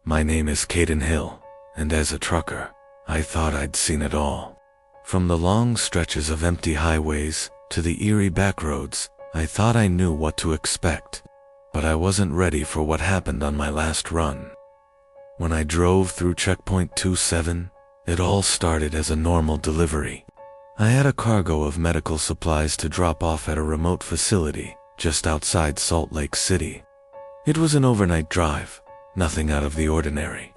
My name is Caden Hill, and as a trucker, I thought I'd seen it all. From the long stretches of empty highways to the eerie backroads, I thought I knew what to expect, but I wasn't ready for what happened on my last run. When I drove through checkpoint 27, it all started as a normal delivery. I had a cargo of medical supplies to drop off at a remote facility just outside Salt Lake City. It was an overnight drive, nothing out of the ordinary.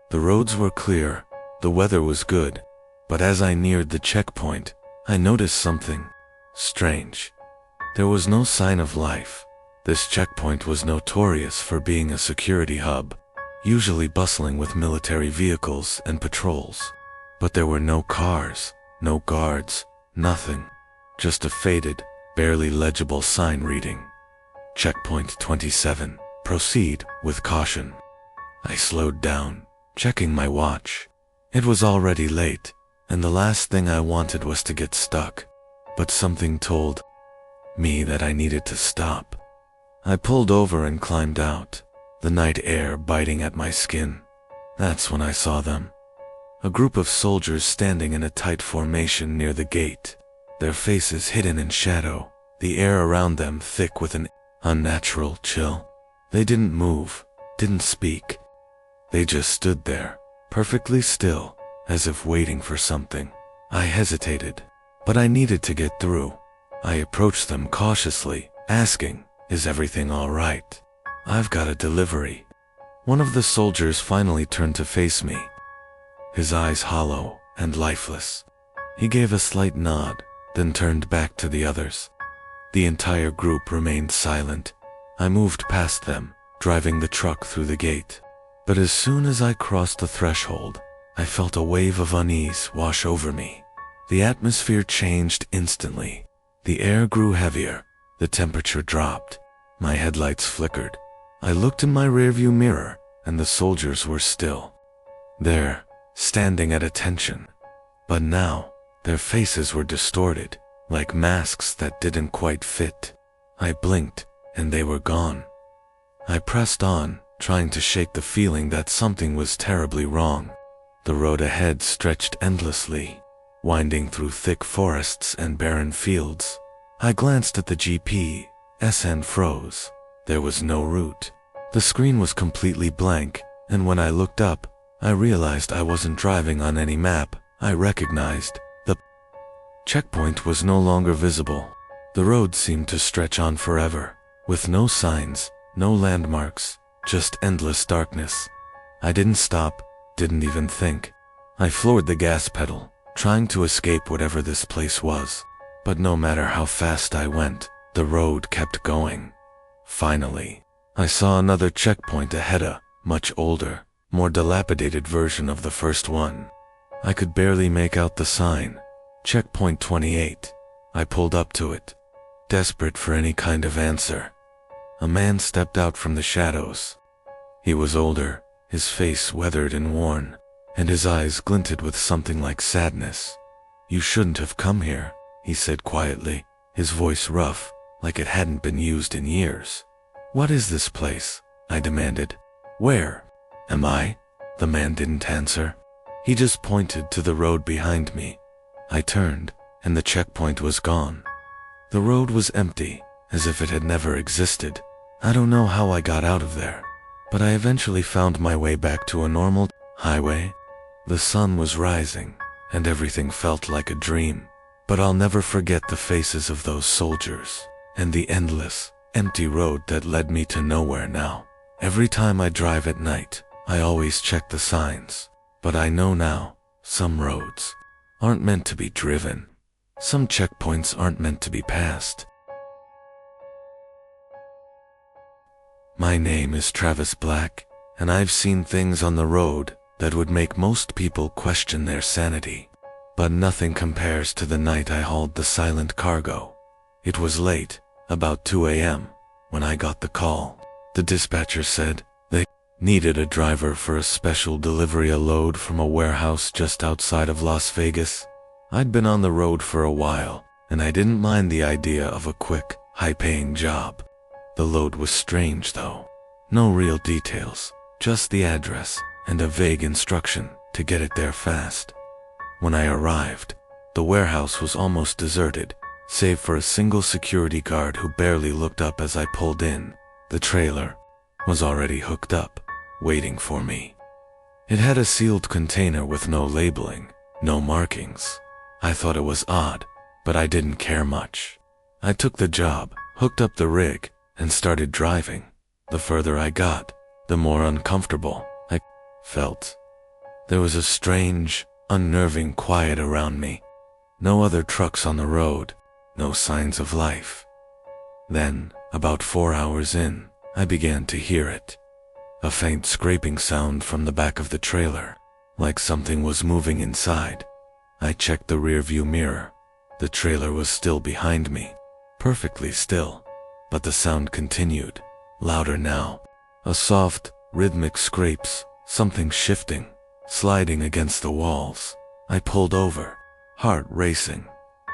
The roads were clear, the weather was good, but as I neared the checkpoint, I noticed something strange. There was no sign of life. This checkpoint was notorious for being a security hub, usually bustling with military vehicles and patrols. But there were no cars, no guards, nothing. Just a faded, barely legible sign reading, Checkpoint 27, proceed with caution. I slowed down, checking my watch. It was already late, and the last thing I wanted was to get stuck. But something told me that I needed to stop. I pulled over and climbed out, the night air biting at my skin. That's when I saw them. A group of soldiers standing in a tight formation near the gate, their faces hidden in shadow, the air around them thick with an unnatural chill. They didn't move, didn't speak. They just stood there, perfectly still, as if waiting for something. I hesitated, but I needed to get through. I approached them cautiously, asking, "Is everything all right? I've got a delivery." One of the soldiers finally turned to face me, his eyes hollow and lifeless. He gave a slight nod, then turned back to the others. The entire group remained silent. I moved past them, driving the truck through the gate. But as soon as I crossed the threshold, I felt a wave of unease wash over me. The atmosphere changed instantly. The air grew heavier, the temperature dropped. My headlights flickered. I looked in my rearview mirror, and the soldiers were still there, standing at attention. But now, their faces were distorted, like masks that didn't quite fit. I blinked, and they were gone. I pressed on, trying to shake the feeling that something was terribly wrong. The road ahead stretched endlessly, winding through thick forests and barren fields. I glanced at the GPS and froze. There was no route. The screen was completely blank, and when I looked up, I realized I wasn't driving on any map. I recognized the checkpoint was no longer visible. The road seemed to stretch on forever, with no signs, no landmarks, just endless darkness. I didn't stop, didn't even think. I floored the gas pedal, trying to escape whatever this place was. But no matter how fast I went, the road kept going. Finally, I saw another checkpoint ahead, a much older, more dilapidated version of the first one. I could barely make out the sign, Checkpoint 28. I pulled up to it, desperate for any kind of answer. A man stepped out from the shadows. He was older, his face weathered and worn, and his eyes glinted with something like sadness. "You shouldn't have come here," he said quietly, his voice rough, like it hadn't been used in years. "What is this place?" I demanded. "Where am I?" The man didn't answer. He just pointed to the road behind me. I turned, and the checkpoint was gone. The road was empty, as if it had never existed. I don't know how I got out of there, but I eventually found my way back to a normal highway. The sun was rising, and everything felt like a dream. But I'll never forget the faces of those soldiers, and the endless, empty road that led me to nowhere now. Every time I drive at night, I always check the signs. But I know now, some roads aren't meant to be driven. Some checkpoints aren't meant to be passed. My name is Travis Black, and I've seen things on the road that would make most people question their sanity. But nothing compares to the night I hauled the silent cargo. It was late, about 2 a.m., when I got the call. The dispatcher said they needed a driver for a special delivery, a load from a warehouse just outside of Las Vegas. I'd been on the road for a while, and I didn't mind the idea of a quick, high-paying job. The load was strange, though. No real details, just the address and a vague instruction to get it there fast. When I arrived, the warehouse was almost deserted, save for a single security guard who barely looked up as I pulled in. The trailer was already hooked up, waiting for me. It had a sealed container with no labeling, no markings. I thought it was odd, but I didn't care much. I took the job, hooked up the rig, and started driving. The further I got, the more uncomfortable I felt. There was a strange, unnerving quiet around me. No other trucks on the road, no signs of life. Then, about 4 hours in, I began to hear it. A faint scraping sound from the back of the trailer, like something was moving inside. I checked the rearview mirror. The trailer was still behind me, perfectly still, but the sound continued, louder now. A soft, rhythmic scrapes, something shifting, sliding against the walls. I pulled over, heart racing.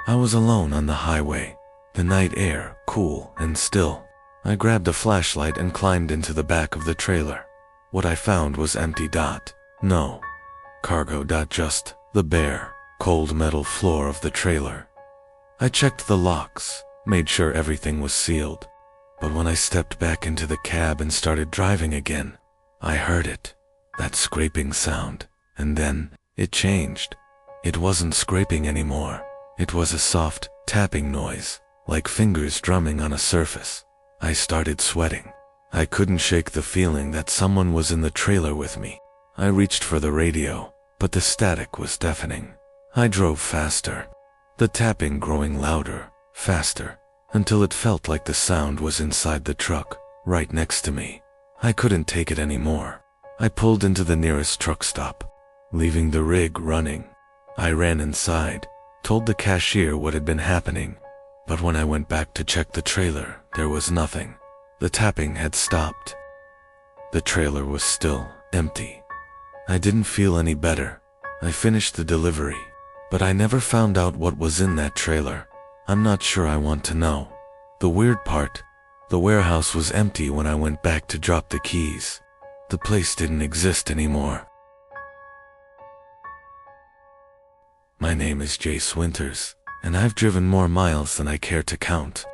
I was alone on the highway, the night air cool and still. I grabbed a flashlight and climbed into the back of the trailer. What I found was empty. No cargo. Just the bare, cold metal floor of the trailer. I checked the locks, made sure everything was sealed. But when I stepped back into the cab and started driving again, I heard it, that scraping sound, and then it changed. It wasn't scraping anymore. It was a soft, tapping noise, like fingers drumming on a surface. I started sweating. I couldn't shake the feeling that someone was in the trailer with me. I reached for the radio, but the static was deafening. I drove faster, the tapping growing louder, faster, until it felt like the sound was inside the truck, right next to me. I couldn't take it anymore. I pulled into the nearest truck stop, leaving the rig running. I ran inside, told the cashier what had been happening, but when I went back to check the trailer, there was nothing. The tapping had stopped. The trailer was still empty. I didn't feel any better. I finished the delivery, but I never found out what was in that trailer. I'm not sure I want to know. The weird part, the warehouse was empty when I went back to drop the keys. The place didn't exist anymore. My name is Jace Winters, and I've driven more miles than I care to count.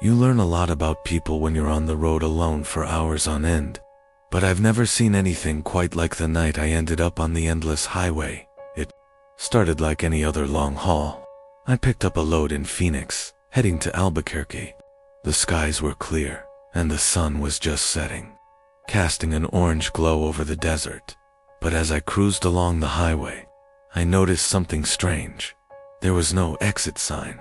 You learn a lot about people when you're on the road alone for hours on end, but I've never seen anything quite like the night I ended up on the endless highway. It started like any other long haul. I picked up a load in Phoenix, heading to Albuquerque. The skies were clear, and the sun was just setting, casting an orange glow over the desert. But as I cruised along the highway, I noticed something strange. There was no exit sign,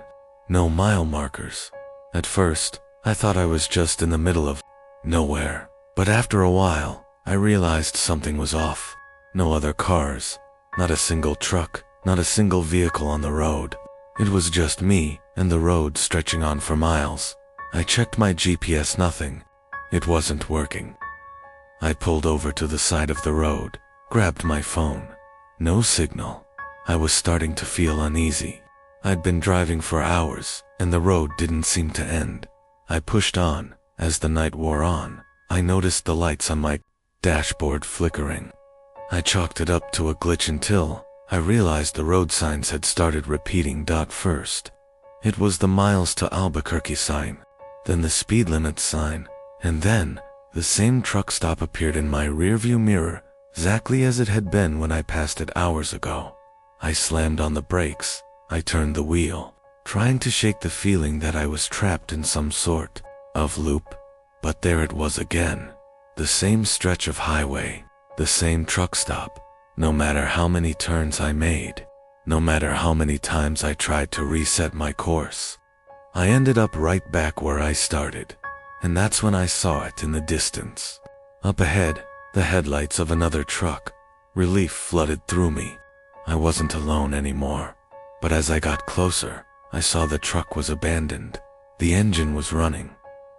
no mile markers. At first, I thought I was just in the middle of nowhere, but after a while, I realized something was off. No other cars, not a single truck, not a single vehicle on the road. It was just me and the road stretching on for miles. I checked my GPS, nothing. It wasn't working. I pulled over to the side of the road, grabbed my phone. No signal. I was starting to feel uneasy. I'd been driving for hours, and the road didn't seem to end. I pushed on. As the night wore on, I noticed the lights on my dashboard flickering. I chalked it up to a glitch until I realized the road signs had started repeating. First, it was the miles to Albuquerque sign, then the speed limit sign, and then the same truck stop appeared in my rearview mirror, exactly as it had been when I passed it hours ago. I slammed on the brakes. I turned the wheel, trying to shake the feeling that I was trapped in some sort of loop. But there it was again. The same stretch of highway, the same truck stop. No matter how many turns I made, no matter how many times I tried to reset my course, I ended up right back where I started. And that's when I saw it in the distance. Up ahead, the headlights of another truck. Relief flooded through me. I wasn't alone anymore. But as I got closer, I saw the truck was abandoned. The engine was running.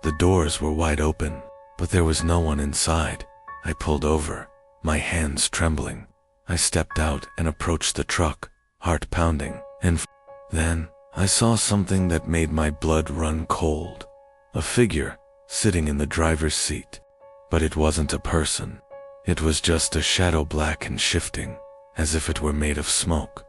The doors were wide open, but there was no one inside. I pulled over, my hands trembling. I stepped out and approached the truck, heart pounding, and then I saw something that made my blood run cold. A figure sitting in the driver's seat. But it wasn't a person. It was just a shadow, black and shifting, as if it were made of smoke.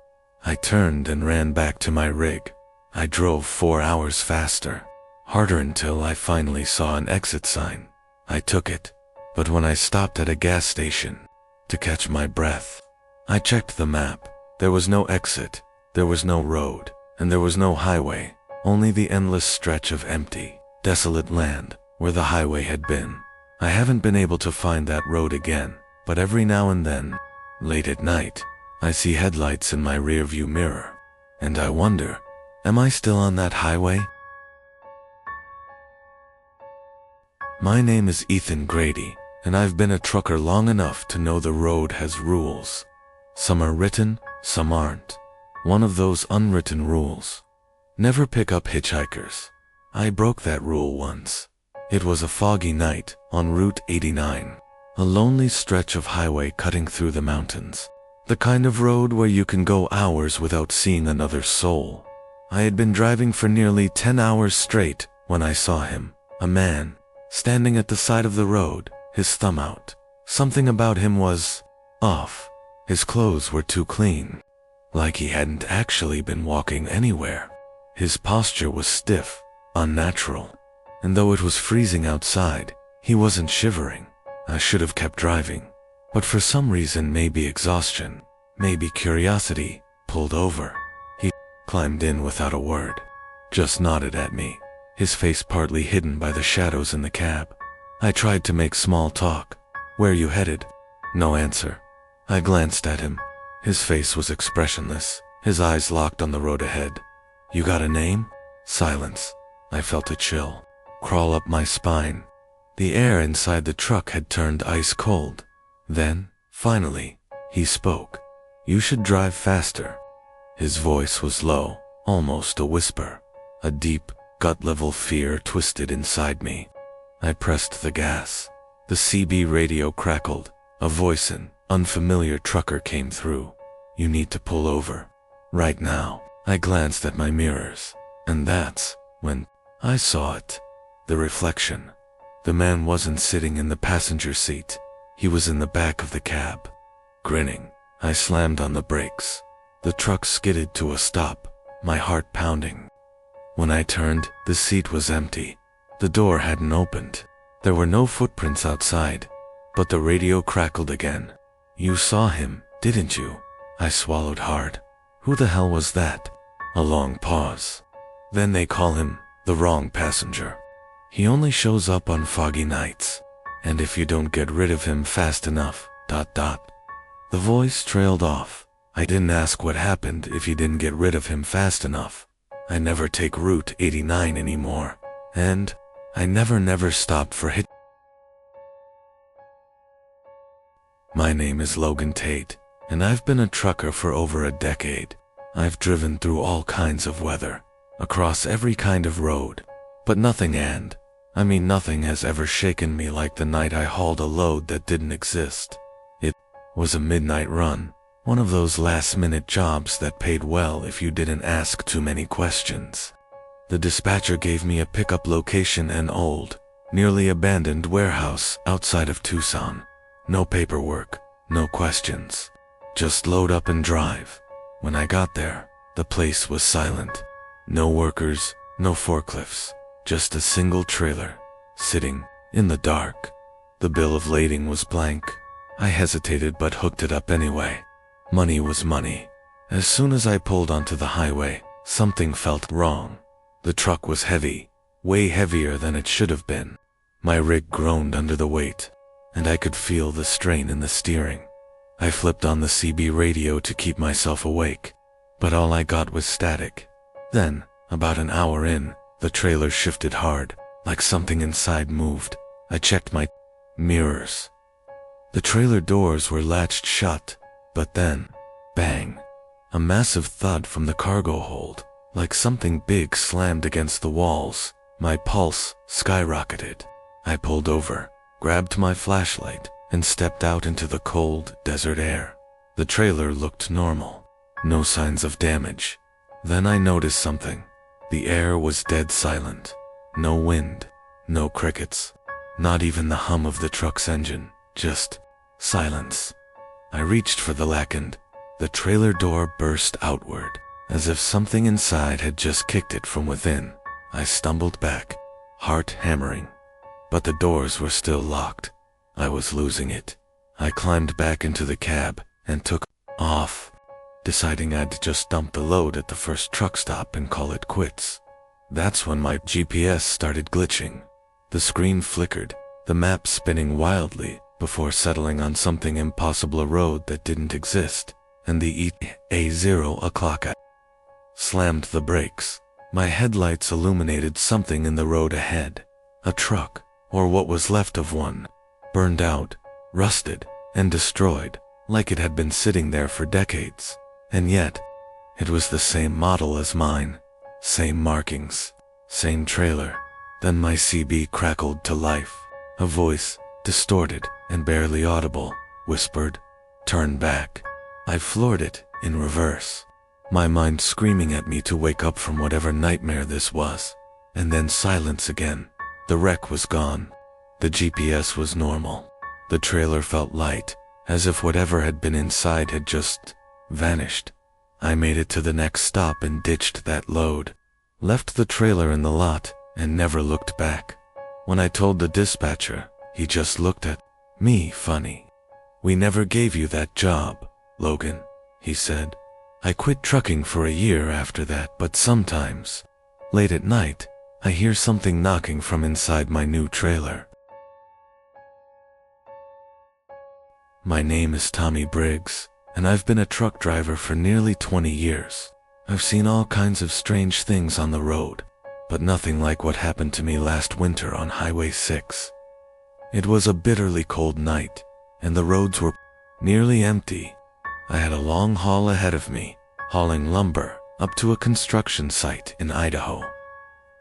I turned and ran back to my rig. I drove 4 hours faster, harder, until I finally saw an exit sign. I took it, but when I stopped at a gas station to catch my breath, I checked the map. There was no exit, there was no road, and there was no highway, only the endless stretch of empty, desolate land where the highway had been. I haven't been able to find that road again, but every now and then, late at night, I see headlights in my rearview mirror, and I wonder, am I still on that highway? My name is Ethan Grady, and I've been a trucker long enough to know the road has rules. Some are written, some aren't. One of those unwritten rules: never pick up hitchhikers. I broke that rule once. It was a foggy night on Route 89, a lonely stretch of highway cutting through the mountains. The kind of road where you can go hours without seeing another soul. I had been driving for nearly 10 hours straight when I saw him, a man, standing at the side of the road, his thumb out. Something about him was off. His clothes were too clean, like he hadn't actually been walking anywhere. His posture was stiff, unnatural, and though it was freezing outside, he wasn't shivering. I should have kept driving, but for some reason, maybe exhaustion, maybe curiosity, pulled over. He climbed in without a word, just nodded at me, his face partly hidden by the shadows in the cab. I tried to make small talk. "Where you headed?" No answer. I glanced at him. His face was expressionless, his eyes locked on the road ahead. "You got a name?" Silence. I felt a chill crawl up my spine. The air inside the truck had turned ice cold. Then, finally, he spoke. "You should drive faster." His voice was low, almost a whisper. A deep, gut-level fear twisted inside me. I pressed the gas. The CB radio crackled. A voice, an unfamiliar trucker, came through. "You need to pull over. Right now." I glanced at my mirrors, and that's when I saw it. The reflection. The man wasn't sitting in the passenger seat. He was in the back of the cab, grinning. I slammed on the brakes. The truck skidded to a stop, my heart pounding. When I turned, the seat was empty. The door hadn't opened. There were no footprints outside, but the radio crackled again. "You saw him, didn't you?" I swallowed hard. Who the hell was that? A long pause. "Then they call him the wrong passenger. He only shows up on foggy nights, and if you don't get rid of him fast enough, ... The voice trailed off. I didn't ask what happened if you didn't get rid of him fast enough. I never take Route 89 anymore, and I never stopped for hit. My name is Logan Tate, and I've been a trucker for over a decade. I've driven through all kinds of weather, across every kind of road, but nothing has ever shaken me like the night I hauled a load that didn't exist. It was a midnight run, one of those last-minute jobs that paid well if you didn't ask too many questions. The dispatcher gave me a pickup location, an old, nearly abandoned warehouse outside of Tucson. No paperwork, no questions. Just load up and drive. When I got there, the place was silent. No workers, no forklifts, just a single trailer, sitting in the dark. The bill of lading was blank. I hesitated but hooked it up anyway. Money was money. As soon as I pulled onto the highway, something felt wrong. The truck was heavy, way heavier than it should have been. My rig groaned under the weight, and I could feel the strain in the steering. I flipped on the CB radio to keep myself awake, but all I got was static. Then, about an hour in, the trailer shifted hard, like something inside moved. I checked my mirrors. The trailer doors were latched shut, but then, bang, a massive thud from the cargo hold, like something big slammed against the walls. My pulse skyrocketed. I pulled over, grabbed my flashlight, and stepped out into the cold, desert air. The trailer looked normal, no signs of damage. Then I noticed something. The air was dead silent. No wind, no crickets, not even the hum of the truck's engine, just Silence. I reached for the lock and the trailer door burst outward, as if something inside had just kicked it from within. I stumbled back, heart hammering. But the doors were still locked. I was losing it. I climbed back into the cab and took off, deciding I'd just dump the load at the first truck stop and call it quits. That's when my GPS started glitching. The screen flickered, the map spinning wildly before settling on something impossible, a road that didn't exist, and the ETA 0 o'clock. I slammed the brakes. My headlights illuminated something in the road ahead. A truck, or what was left of one, burned out, rusted, and destroyed, like it had been sitting there for decades. And yet, it was the same model as mine, same markings, same trailer. Then my CB crackled to life. A voice, distorted and barely audible, whispered, "Turn back." I floored it, in reverse, my mind screaming at me to wake up from whatever nightmare this was. And then silence again. The wreck was gone. The GPS was normal. The trailer felt light, as if whatever had been inside had just vanished. I made it to the next stop and ditched that load, left the trailer in the lot, and never looked back. When I told the dispatcher, he just looked at me funny. "We never gave you that job, Logan," he said. "I quit trucking for a year after that, but sometimes, late at night, I hear something knocking from inside my new trailer." My name is Tommy Briggs, and I've been a truck driver for nearly 20 years. I've seen all kinds of strange things on the road, but nothing like what happened to me last winter on Highway 6. It was a bitterly cold night, and the roads were nearly empty. I had a long haul ahead of me, hauling lumber up to a construction site in Idaho.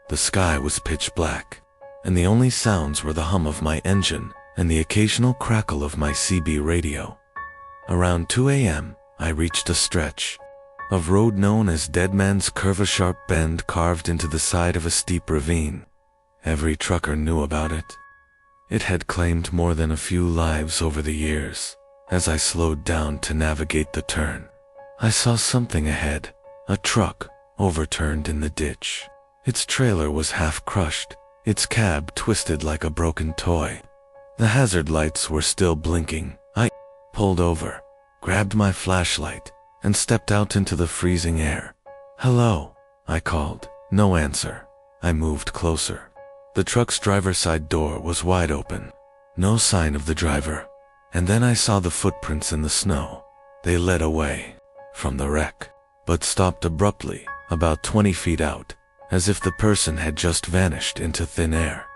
The sky was pitch black, and the only sounds were the hum of my engine and the occasional crackle of my CB radio. Around 2 a.m., I reached a stretch of road known as Dead Man's Curve, a sharp bend carved into the side of a steep ravine. Every trucker knew about it. It had claimed more than a few lives over the years. As I slowed down to navigate the turn, I saw something ahead, a truck overturned in the ditch. Its trailer was half crushed, its cab twisted like a broken toy. The hazard lights were still blinking. I pulled over, grabbed my flashlight, and stepped out into the freezing air. "Hello," I called. No answer. I moved closer. The truck's driver's side door was wide open. No sign of the driver. And then I saw the footprints in the snow. They led away from the wreck, but stopped abruptly, about 20 feet out, as if the person had just vanished into thin air.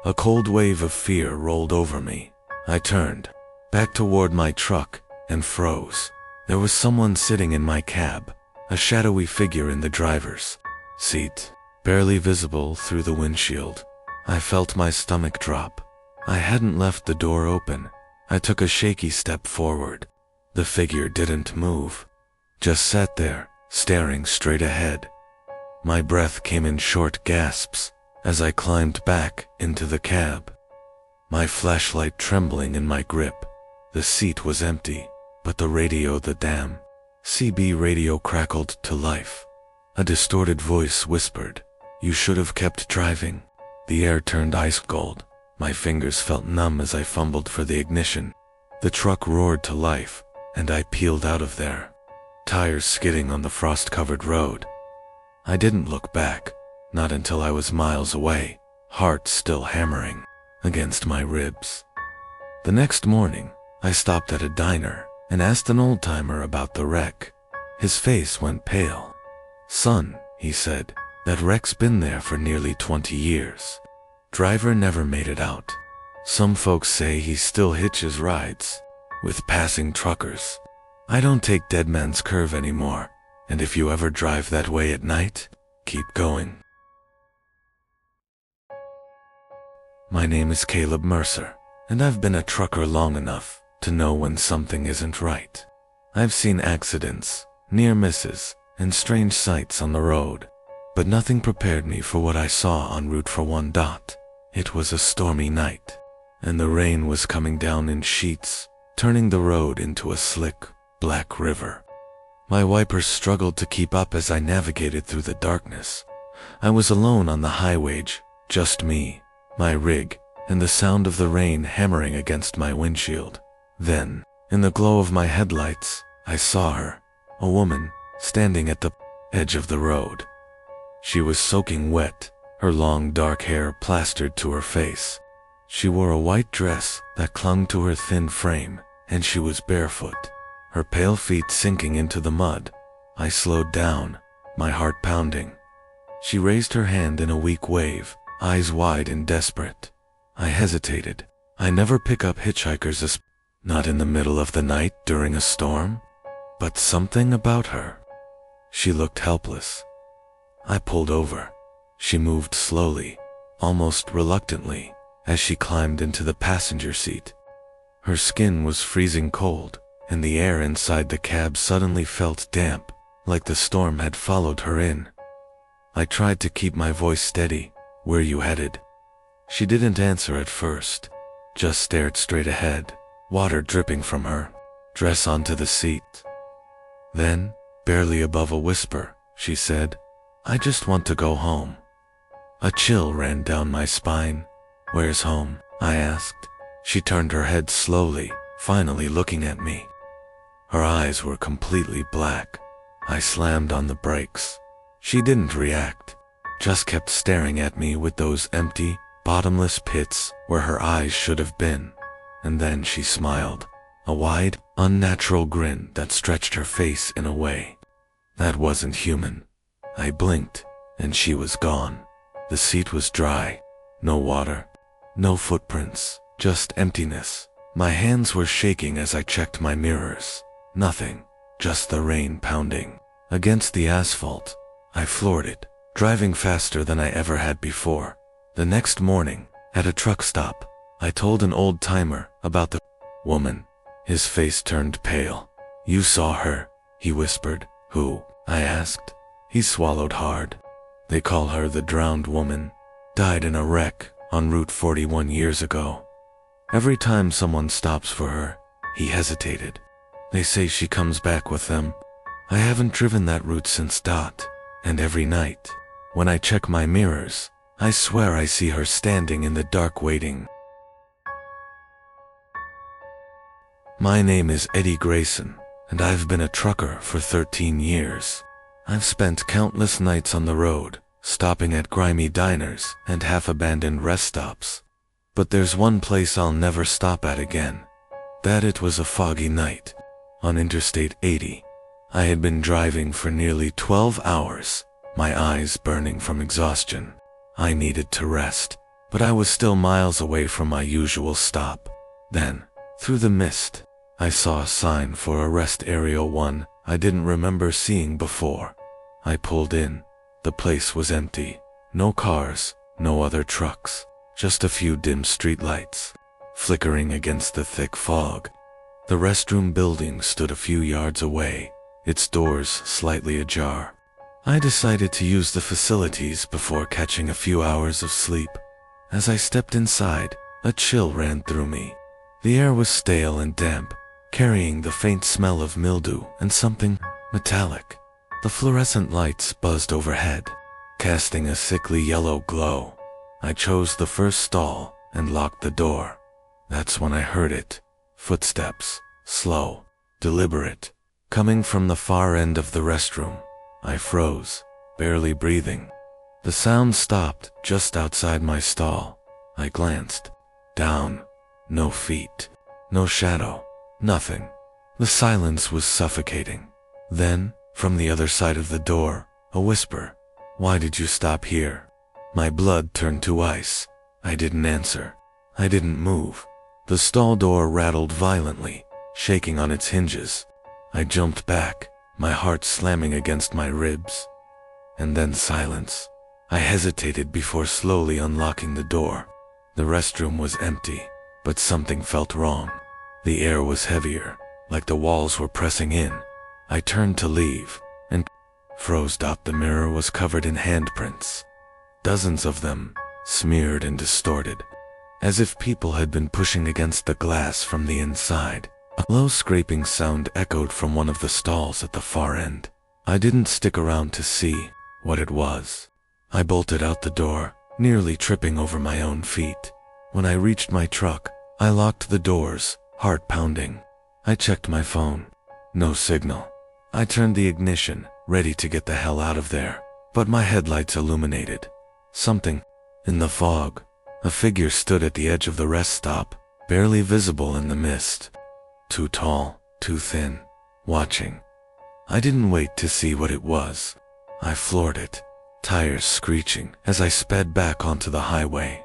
A cold wave of fear rolled over me. I turned back toward my truck and froze. There was someone sitting in my cab, a shadowy figure in the driver's seat, barely visible through the windshield. I felt my stomach drop. I hadn't left the door open. I took a shaky step forward. The figure didn't move, just sat there, staring straight ahead. My breath came in short gasps as I climbed back into the cab, my flashlight trembling in my grip. The seat was empty, but the radio, the damn CB radio, crackled to life. A distorted voice whispered, "You should have kept driving." The air turned ice cold. My fingers felt numb as I fumbled for the ignition. The truck roared to life, and I peeled out of there, tires skidding on the frost-covered road. I didn't look back, not until I was miles away, heart still hammering against my ribs. The next morning, I stopped at a diner and asked an old-timer about the wreck. His face went pale. "Son," he said, "that wreck's been there for nearly 20 years. Driver never made it out. Some folks say he still hitches rides with passing truckers. I don't take Dead Man's Curve anymore, and if you ever drive that way at night, keep going." My name is Caleb Mercer, and I've been a trucker long enough to know when something isn't right. I've seen accidents, near misses, and strange sights on the road, but nothing prepared me for what I saw en route for one dot. It was a stormy night, and the rain was coming down in sheets, turning the road into a slick, black river. My wipers struggled to keep up as I navigated through the darkness. I was alone on the highway, just me, my rig, and the sound of the rain hammering against my windshield. Then, in the glow of my headlights, I saw her, a woman, standing at the edge of the road. She was soaking wet, her long dark hair plastered to her face. She wore a white dress that clung to her thin frame, and she was barefoot, her pale feet sinking into the mud. I slowed down, my heart pounding. She raised her hand in a weak wave, eyes wide and desperate. I hesitated. I never pick up hitchhikers, not in the middle of the night during a storm. But something about her. She looked helpless. I pulled over. She moved slowly, almost reluctantly, as she climbed into the passenger seat. Her skin was freezing cold, and the air inside the cab suddenly felt damp, like the storm had followed her in. I tried to keep my voice steady. "Where you headed?" She didn't answer at first, just stared straight ahead, water dripping from her dress onto the seat. Then, barely above a whisper, she said, "I just want to go home." A chill ran down my spine. "Where's home?" I asked. She turned her head slowly, finally looking at me. Her eyes were completely black. I slammed on the brakes. She didn't react, just kept staring at me with those empty, bottomless pits where her eyes should have been. And then she smiled, a wide, unnatural grin that stretched her face in a way that wasn't human. I blinked, and she was gone. The seat was dry, no water, no footprints, just emptiness. My hands were shaking as I checked my mirrors. Nothing, just the rain pounding against the asphalt. I floored it, driving faster than I ever had before. The next morning, at a truck stop, I told an old-timer about the woman. His face turned pale. "You saw her," he whispered. "Who?" I asked. He swallowed hard. "They call her the drowned woman. Died in a wreck on Route 41 years ago. Every time someone stops for her," he hesitated, "they say she comes back with them. I haven't driven that route since Dot, and every night, when I check my mirrors, I swear I see her standing in the dark waiting." My name is Eddie Grayson, and I've been a trucker for 13 years. I've spent countless nights on the road, stopping at grimy diners and half-abandoned rest stops. But there's one place I'll never stop at again. It was a foggy night on Interstate 80. I had been driving for nearly 12 hours, my eyes burning from exhaustion. I needed to rest, but I was still miles away from my usual stop. Then, through the mist, I saw a sign for a rest area, one I didn't remember seeing before. I pulled in. The place was empty. No cars, no other trucks, just a few dim streetlights, flickering against the thick fog. The restroom building stood a few yards away, its doors slightly ajar. I decided to use the facilities before catching a few hours of sleep. As I stepped inside, a chill ran through me. The air was stale and damp, carrying the faint smell of mildew and something metallic. The fluorescent lights buzzed overhead, casting a sickly yellow glow. I chose the first stall and locked the door. That's when I heard it. Footsteps, slow, deliberate, coming from the far end of the restroom. I froze, barely breathing. The sound stopped just outside my stall. I glanced down. No feet, no shadow, nothing. The silence was suffocating. Then, from the other side of the door, a whisper. "Why did you stop here?" My blood turned to ice. I didn't answer. I didn't move. The stall door rattled violently, shaking on its hinges. I jumped back, my heart slamming against my ribs. And then silence. I hesitated before slowly unlocking the door. The restroom was empty, but something felt wrong. The air was heavier, like the walls were pressing in. I turned to leave, and froze. The mirror was covered in handprints. Dozens of them, smeared and distorted, as if people had been pushing against the glass from the inside. A low scraping sound echoed from one of the stalls at the far end. I didn't stick around to see what it was. I bolted out the door, nearly tripping over my own feet. When I reached my truck, I locked the doors, heart pounding. I checked my phone. No signal. I turned the ignition, ready to get the hell out of there, but my headlights illuminated something. In the fog, a figure stood at the edge of the rest stop, barely visible in the mist. Too tall, too thin, watching. I didn't wait to see what it was. I floored it, tires screeching as I sped back onto the highway.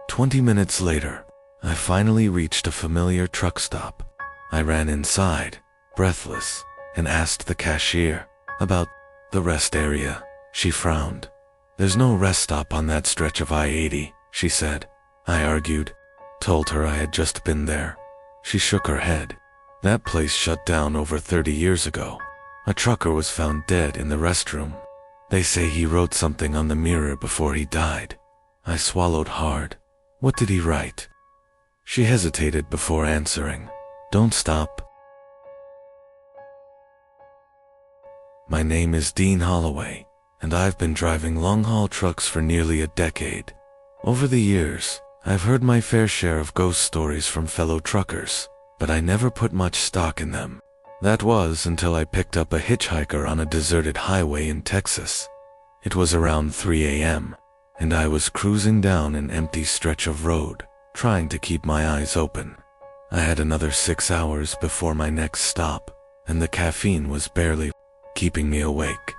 20 minutes later, I finally reached a familiar truck stop. I ran inside, breathless, and asked the cashier about the rest area. She frowned. "There's no rest stop on that stretch of I-80, she said. I argued, told her I had just been there. She shook her head. That place shut down over 30 years ago. A trucker was found dead in the restroom. They say he wrote something on the mirror before he died." I swallowed hard. What did he write? She hesitated before answering. "Don't stop." My name is Dean Holloway, and I've been driving long-haul trucks for nearly a decade. Over the years, I've heard my fair share of ghost stories from fellow truckers, but I never put much stock in them. That was until I picked up a hitchhiker on a deserted highway in Texas. It was around 3 a.m., and I was cruising down an empty stretch of road, trying to keep my eyes open. I had another 6 hours before my next stop, and the caffeine was barely keeping me awake.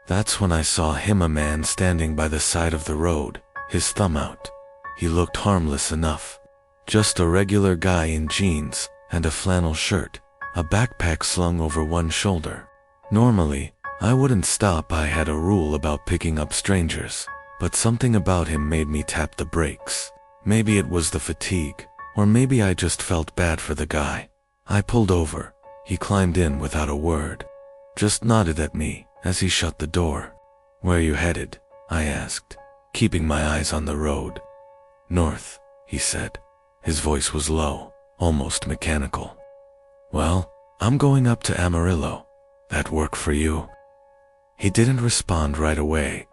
That's when I saw him, a man standing by the side of the road, his thumb out. He looked harmless enough. Just a regular guy in jeans and a flannel shirt, a backpack slung over one shoulder. Normally, I wouldn't stop. I had a rule about picking up strangers, but something about him made me tap the brakes. Maybe it was the fatigue, or maybe I just felt bad for the guy. I pulled over. He climbed in without a word, just nodded at me as he shut the door. "Where you headed?" I asked, keeping my eyes on the road. "North," he said. His voice was low, almost mechanical. "Well, I'm going up to Amarillo. That work for you?" He didn't respond right away.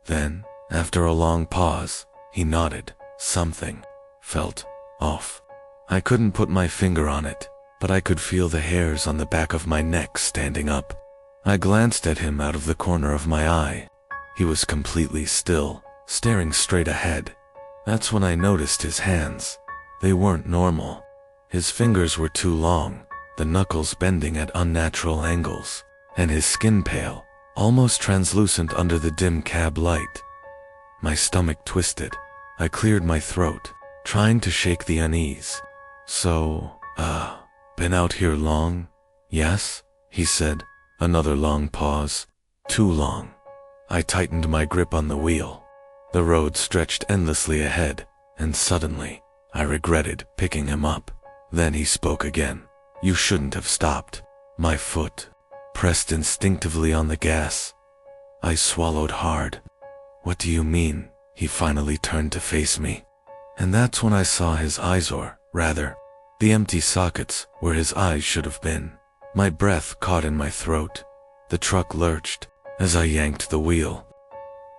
Then, after a long pause, he nodded. Something felt off. I couldn't put my finger on it, but I could feel the hairs on the back of my neck standing up. I glanced at him out of the corner of my eye. He was completely still, staring straight ahead. That's when I noticed his hands. They weren't normal. His fingers were too long, the knuckles bending at unnatural angles, and his skin pale, almost translucent under the dim cab light. My stomach twisted. I cleared my throat, trying to shake the unease. "So, been out here long?" "Yes," he said. Another long pause. Too long. I tightened my grip on the wheel. The road stretched endlessly ahead, and suddenly, I regretted picking him up. Then he spoke again. "You shouldn't have stopped." My foot pressed instinctively on the gas. I swallowed hard. "What do you mean?" He finally turned to face me. And that's when I saw his eyes, or rather, the empty sockets where his eyes should have been. My breath caught in my throat. The truck lurched as I yanked the wheel.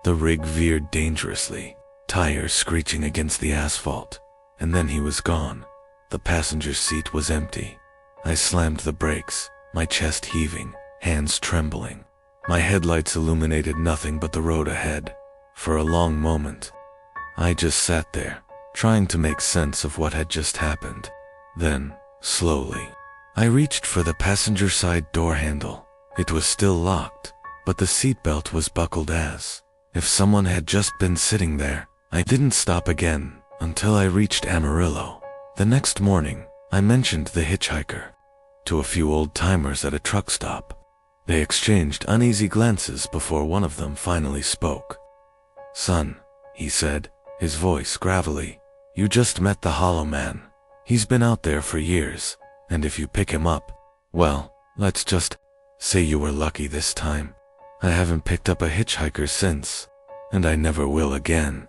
The rig veered dangerously, tires screeching against the asphalt, and then he was gone. The passenger seat was empty. I slammed the brakes, my chest heaving, hands trembling. My headlights illuminated nothing but the road ahead. For a long moment, I just sat there, trying to make sense of what had just happened. Then, slowly, I reached for the passenger side door handle. It was still locked, but the seatbelt was buckled as if someone had just been sitting there. I didn't stop again until I reached Amarillo. The next morning, I mentioned the hitchhiker to a few old-timers at a truck stop. They exchanged uneasy glances before one of them finally spoke. "Son," he said, his voice gravelly, "you just met the Hollow Man. He's been out there for years, and if you pick him up, well, let's just say you were lucky this time. I haven't picked up a hitchhiker since, and I never will again."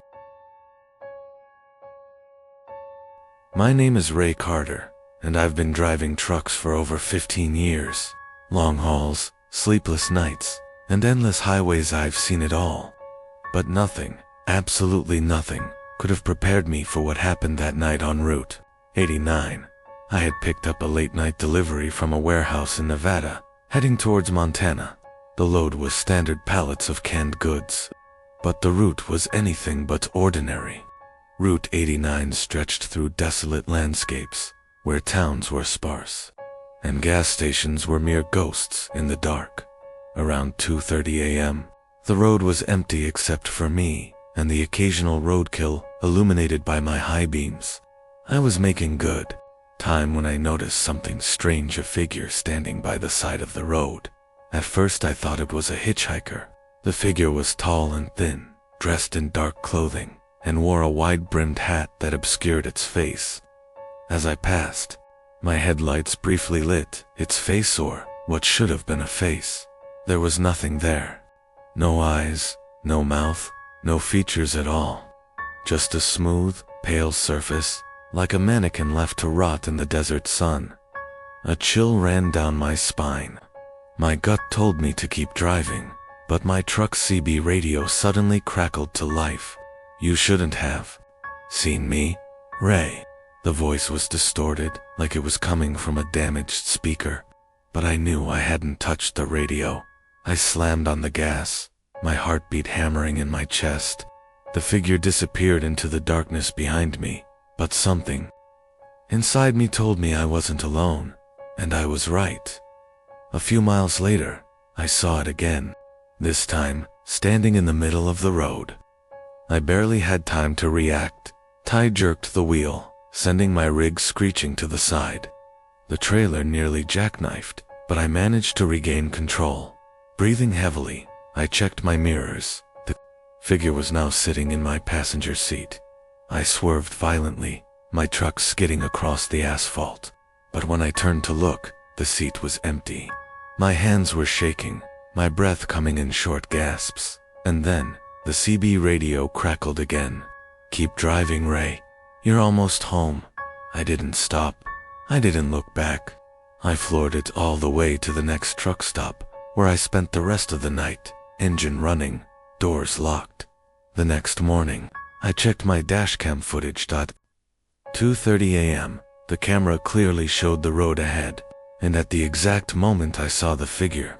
My name is Ray Carter, and I've been driving trucks for over 15 years. Long hauls, sleepless nights, and endless highways. I've seen it all. But nothing, absolutely nothing, could have prepared me for what happened that night on Route 89. I had picked up a late-night delivery from a warehouse in Nevada, heading towards Montana. The load was standard pallets of canned goods. But the route was anything but ordinary. Route 89 stretched through desolate landscapes, where towns were sparse, and gas stations were mere ghosts in the dark. Around 2:30 a.m., the road was empty except for me and the occasional roadkill illuminated by my high beams. I was making good time when I noticed something strange, a figure standing by the side of the road. At first I thought it was a hitchhiker. The figure was tall and thin, dressed in dark clothing, and wore a wide-brimmed hat that obscured its face. As I passed, my headlights briefly lit its face, or what should have been a face. There was nothing there. No eyes, no mouth, no features at all. Just a smooth, pale surface, like a mannequin left to rot in the desert sun. A chill ran down my spine. My gut told me to keep driving, but my truck's CB radio suddenly crackled to life. "You shouldn't have seen me, Ray." The voice was distorted, like it was coming from a damaged speaker. But I knew I hadn't touched the radio. I slammed on the gas, my heartbeat hammering in my chest. The figure disappeared into the darkness behind me, but something inside me told me I wasn't alone, and I was right. A few miles later, I saw it again, this time standing in the middle of the road. I barely had time to react. Ty jerked the wheel, sending my rig screeching to the side. The trailer nearly jackknifed, but I managed to regain control. Breathing heavily, I checked my mirrors. The figure was now sitting in my passenger seat. I swerved violently, my truck skidding across the asphalt. But when I turned to look, the seat was empty. My hands were shaking, my breath coming in short gasps. And then, the CB radio crackled again. "Keep driving, Ray. You're almost home." I didn't stop. I didn't look back. I floored it all the way to the next truck stop, where I spent the rest of the night, engine running, doors locked. The next morning, I checked my dashcam footage. 2:30 a.m., the camera clearly showed the road ahead, and at the exact moment I saw the figure,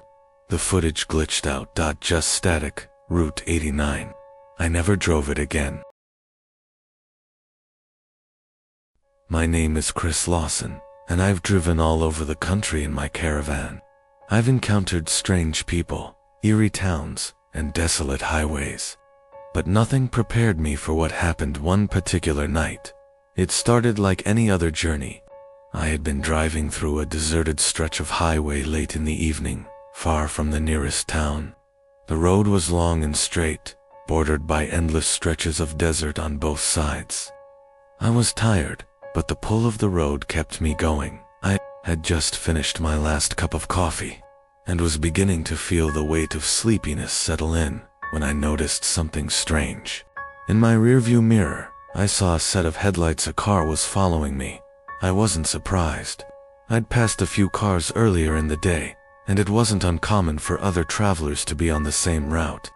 the footage glitched out. Just static, Route 89. I never drove it again. My name is Chris Lawson, and I've driven all over the country in my caravan. I've encountered strange people, eerie towns, and desolate highways. But nothing prepared me for what happened one particular night. It started like any other journey. I had been driving through a deserted stretch of highway late in the evening, far from the nearest town. The road was long and straight, bordered by endless stretches of desert on both sides. I was tired, but the pull of the road kept me going. I had just finished my last cup of coffee, and was beginning to feel the weight of sleepiness settle in, when I noticed something strange. In my rearview mirror, I saw a set of headlights. A car was following me. I wasn't surprised. I'd passed a few cars earlier in the day, and it wasn't uncommon for other travelers to be on the same route.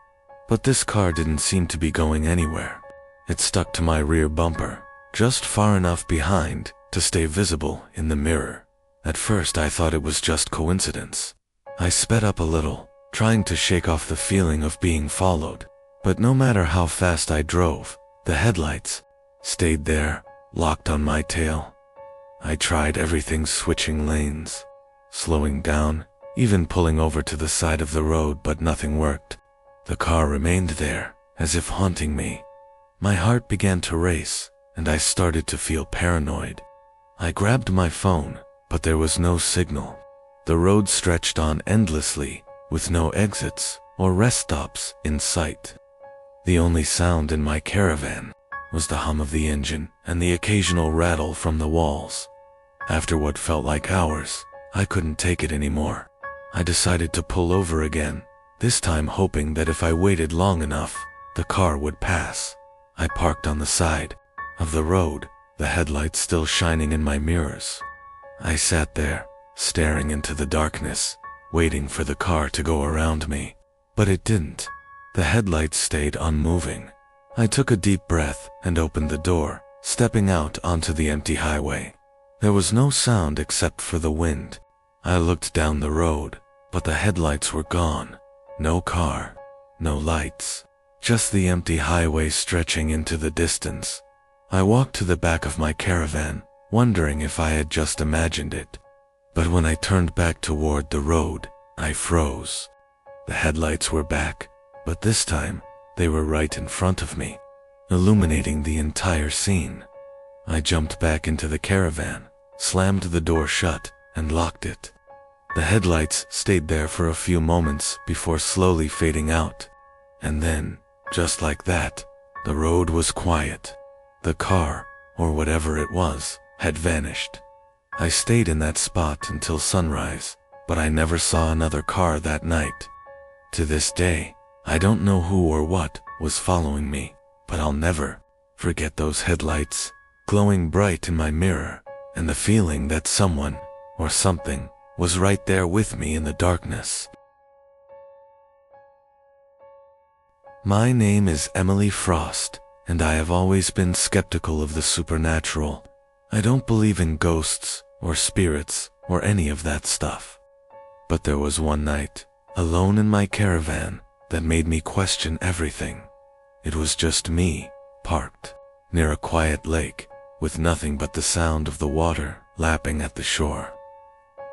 But this car didn't seem to be going anywhere. It stuck to my rear bumper, just far enough behind to stay visible in the mirror. At first I thought it was just coincidence. I sped up a little, trying to shake off the feeling of being followed. But no matter how fast I drove, the headlights stayed there, locked on my tail. I tried everything, switching lanes, slowing down, even pulling over to the side of the road, but nothing worked. The car remained there, as if haunting me. My heart began to race, and I started to feel paranoid. I grabbed my phone, but there was no signal. The road stretched on endlessly, with no exits or rest stops in sight. The only sound in my caravan was the hum of the engine and the occasional rattle from the walls. After what felt like hours, I couldn't take it anymore. I decided to pull over again, this time hoping that if I waited long enough, the car would pass. I parked on the side of the road, the headlights still shining in my mirrors. I sat there, staring into the darkness, waiting for the car to go around me. But it didn't. The headlights stayed unmoving. I took a deep breath and opened the door, stepping out onto the empty highway. There was no sound except for the wind. I looked down the road, but the headlights were gone. No car, no lights, just the empty highway stretching into the distance. I walked to the back of my caravan, wondering if I had just imagined it. But when I turned back toward the road, I froze. The headlights were back, but this time, they were right in front of me, illuminating the entire scene. I jumped back into the caravan, slammed the door shut, and locked it. The headlights stayed there for a few moments before slowly fading out. And then, just like that, the road was quiet. The car, or whatever it was, had vanished. I stayed in that spot until sunrise, but I never saw another car that night. To this day, I don't know who or what was following me, but I'll never forget those headlights, glowing bright in my mirror, and the feeling that someone, or something, was right there with me in the darkness. My name is Emily Frost, and I have always been skeptical of the supernatural. I don't believe in ghosts, or spirits, or any of that stuff. But there was one night, alone in my caravan, that made me question everything. It was just me, parked, near a quiet lake, with nothing but the sound of the water lapping at the shore.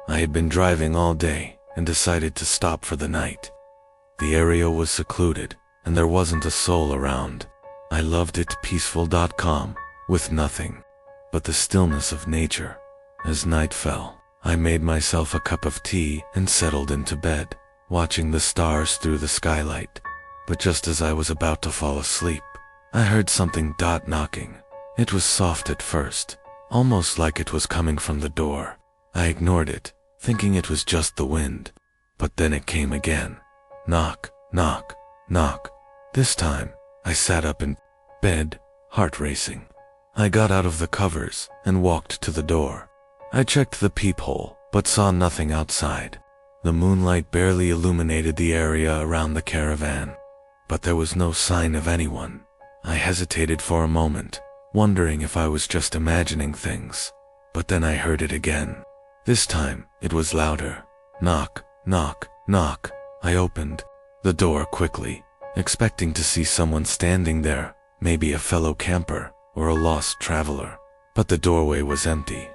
I had been driving all day and decided to stop for the night. The area was secluded, and there wasn't a soul around. I loved it peaceful.com, with nothing but the stillness of nature. As night fell, I made myself a cup of tea and settled into bed, watching the stars through the skylight. But just as I was about to fall asleep, I heard something knocking. It was soft at first, almost like it was coming from the door. I ignored it, thinking it was just the wind. But then it came again. Knock, knock, knock. This time, I sat up in bed, heart racing. I got out of the covers and walked to the door. I checked the peephole, but saw nothing outside. The moonlight barely illuminated the area around the caravan, but there was no sign of anyone. I hesitated for a moment, wondering if I was just imagining things. But then I heard it again. This time, it was louder. Knock, knock, knock. I opened the door quickly, expecting to see someone standing there, maybe a fellow camper or a lost traveler. But the doorway was empty.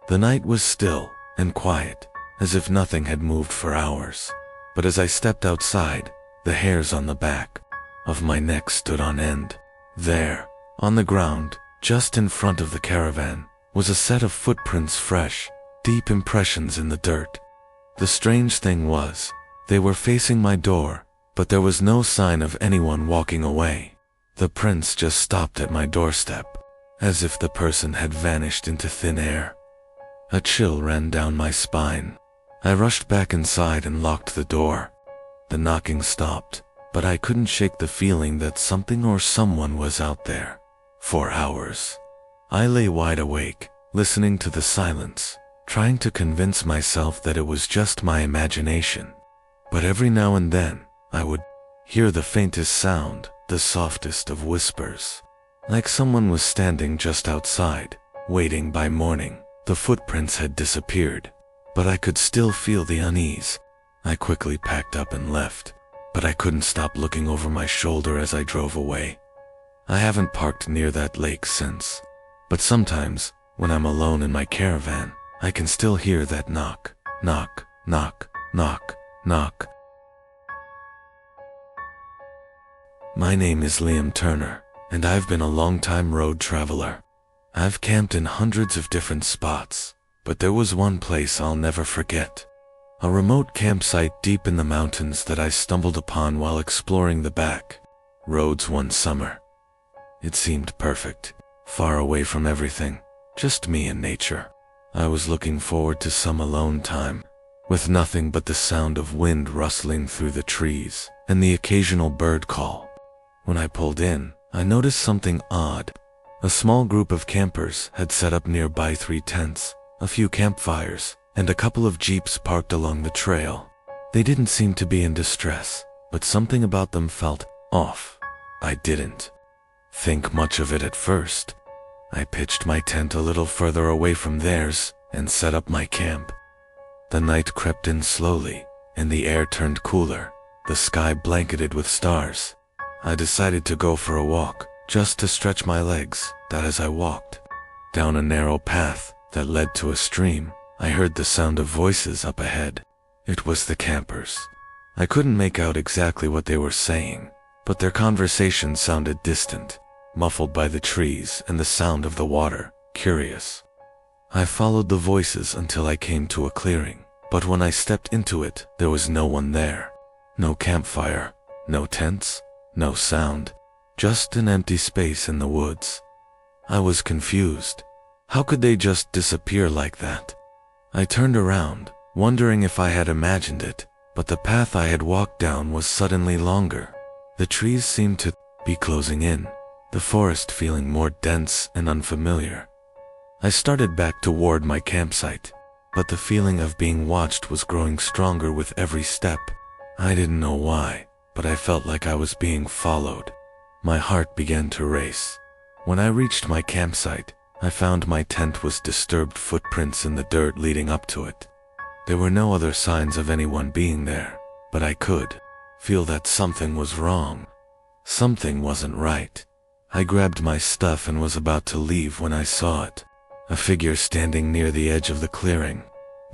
The night was still and quiet, as if nothing had moved for hours. But as I stepped outside, the hairs on the back of my neck stood on end. There, on the ground, just in front of the caravan, was a set of footprints, fresh, deep impressions in the dirt. The strange thing was, they were facing my door, but there was no sign of anyone walking away. The prints just stopped at my doorstep, as if the person had vanished into thin air. A chill ran down my spine. I rushed back inside and locked the door. The knocking stopped, but I couldn't shake the feeling that something or someone was out there. For hours, I lay wide awake, listening to the silence, trying to convince myself that it was just my imagination. But every now and then, I would hear the faintest sound, the softest of whispers. Like someone was standing just outside, waiting. By morning, the footprints had disappeared, but I could still feel the unease. I quickly packed up and left, but I couldn't stop looking over my shoulder as I drove away. I haven't parked near that lake since, but sometimes, when I'm alone in my caravan, I can still hear that knock, knock, knock, knock, knock. My name is Liam Turner, and I've been a long-time road traveler. I've camped in hundreds of different spots, but there was one place I'll never forget. A remote campsite deep in the mountains that I stumbled upon while exploring the back roads one summer. It seemed perfect, far away from everything, just me and nature. I was looking forward to some alone time, with nothing but the sound of wind rustling through the trees and the occasional bird call. When I pulled in, I noticed something odd. A small group of campers had set up nearby 3 tents, a few campfires, and a couple of jeeps parked along the trail. They didn't seem to be in distress, but something about them felt off. I didn't think much of it at first. I pitched my tent a little further away from theirs and set up my camp. The night crept in slowly, and the air turned cooler, the sky blanketed with stars. I decided to go for a walk, just to stretch my legs. That as I walked down a narrow path that led to a stream, I heard the sound of voices up ahead. It was the campers. I couldn't make out exactly what they were saying, but their conversation sounded distant, muffled by the trees and the sound of the water. Curious. I followed the voices until I came to a clearing, but when I stepped into it, there was no one there. No campfire, no tents, no sound, just an empty space in the woods. I was confused. How could they just disappear like that? I turned around, wondering if I had imagined it, but the path I had walked down was suddenly longer. The trees seemed to be closing in, the forest feeling more dense and unfamiliar. I started back toward my campsite, but the feeling of being watched was growing stronger with every step. I didn't know why, but I felt like I was being followed. My heart began to race. When I reached my campsite, I found my tent was disturbed footprints in the dirt leading up to it. There were no other signs of anyone being there, but I could feel that something was wrong. Something wasn't right. I grabbed my stuff and was about to leave when I saw it. A figure standing near the edge of the clearing.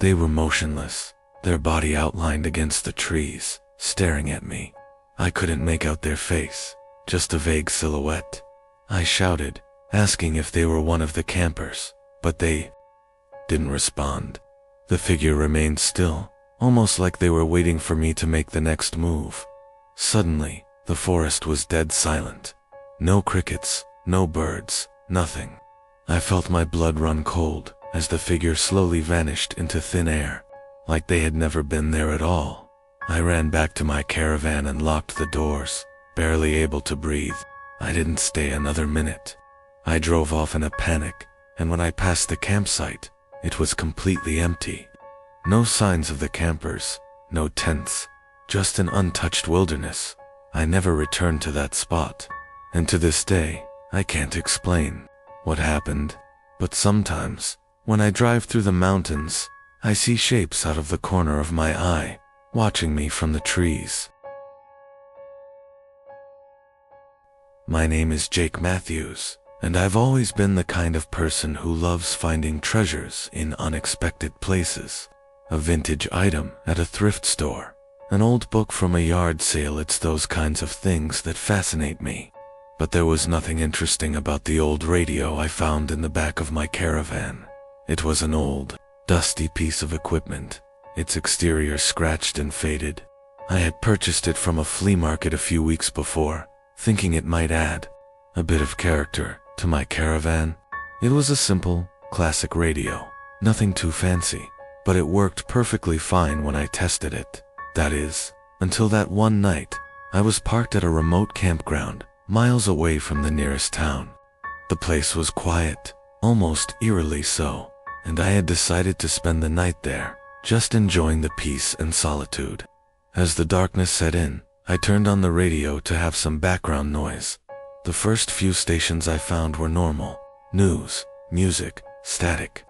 They were motionless, their body outlined against the trees, staring at me. I couldn't make out their face, just a vague silhouette. I shouted, asking if they were one of the campers, but they didn't respond. The figure remained still, almost like they were waiting for me to make the next move. Suddenly, the forest was dead silent. No crickets, no birds, nothing. I felt my blood run cold as the figure slowly vanished into thin air, like they had never been there at all. I ran back to my caravan and locked the doors, barely able to breathe. I didn't stay another minute. I drove off in a panic, and when I passed the campsite, it was completely empty. No signs of the campers, no tents, just an untouched wilderness. I never returned to that spot, and to this day, I can't explain what happened, but sometimes, when I drive through the mountains, I see shapes out of the corner of my eye, watching me from the trees. My name is Jake Matthews, and I've always been the kind of person who loves finding treasures in unexpected places. A vintage item at a thrift store, an old book from a yard sale, it's those kinds of things that fascinate me. But there was nothing interesting about the old radio I found in the back of my caravan. It was an old, dusty piece of equipment, its exterior scratched and faded. I had purchased it from a flea market a few weeks before, thinking it might add a bit of character to my caravan. It was a simple, classic radio, nothing too fancy, but it worked perfectly fine when I tested it. That is, until that one night, I was parked at a remote campground, miles away from the nearest town. The place was quiet, almost eerily so, and I had decided to spend the night there, just enjoying the peace and solitude. As the darkness set in, I turned on the radio to have some background noise. The first few stations I found were normal, news, music, static.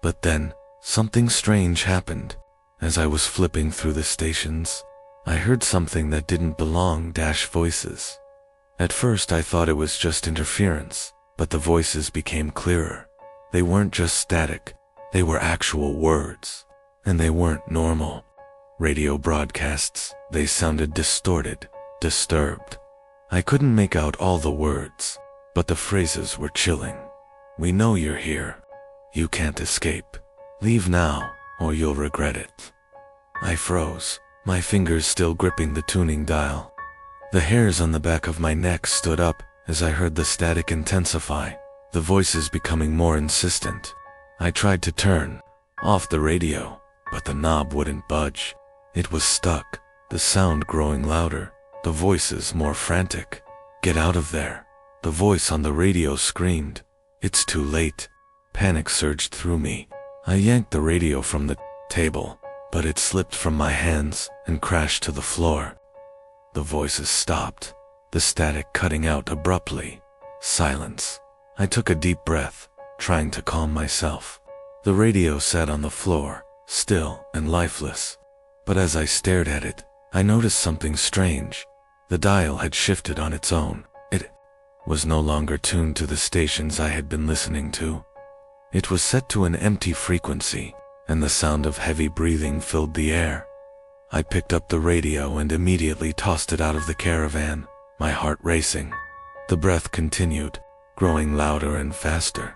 But then, something strange happened. As I was flipping through the stations, I heard something that didn't belong. Voices. At first I thought it was just interference, but the voices became clearer. They weren't just static, they were actual words. And they weren't normal radio broadcasts. They sounded distorted, disturbed. I couldn't make out all the words, but the phrases were chilling. We know you're here. You can't escape. Leave now, or you'll regret it. I froze, my fingers still gripping the tuning dial. The hairs on the back of my neck stood up as I heard the static intensify, the voices becoming more insistent. I tried to turn off the radio, but the knob wouldn't budge. It was stuck, the sound growing louder, the voices more frantic. Get out of there. The voice on the radio screamed. It's too late. Panic surged through me. I yanked the radio from the table, but it slipped from my hands and crashed to the floor. The voices stopped, the static cutting out abruptly. Silence. I took a deep breath, trying to calm myself. The radio sat on the floor, still and lifeless. But as I stared at it, I noticed something strange. The dial had shifted on its own. It was no longer tuned to the stations I had been listening to. It was set to an empty frequency, and the sound of heavy breathing filled the air. I picked up the radio and immediately tossed it out of the caravan, my heart racing. The breath continued, growing louder and faster.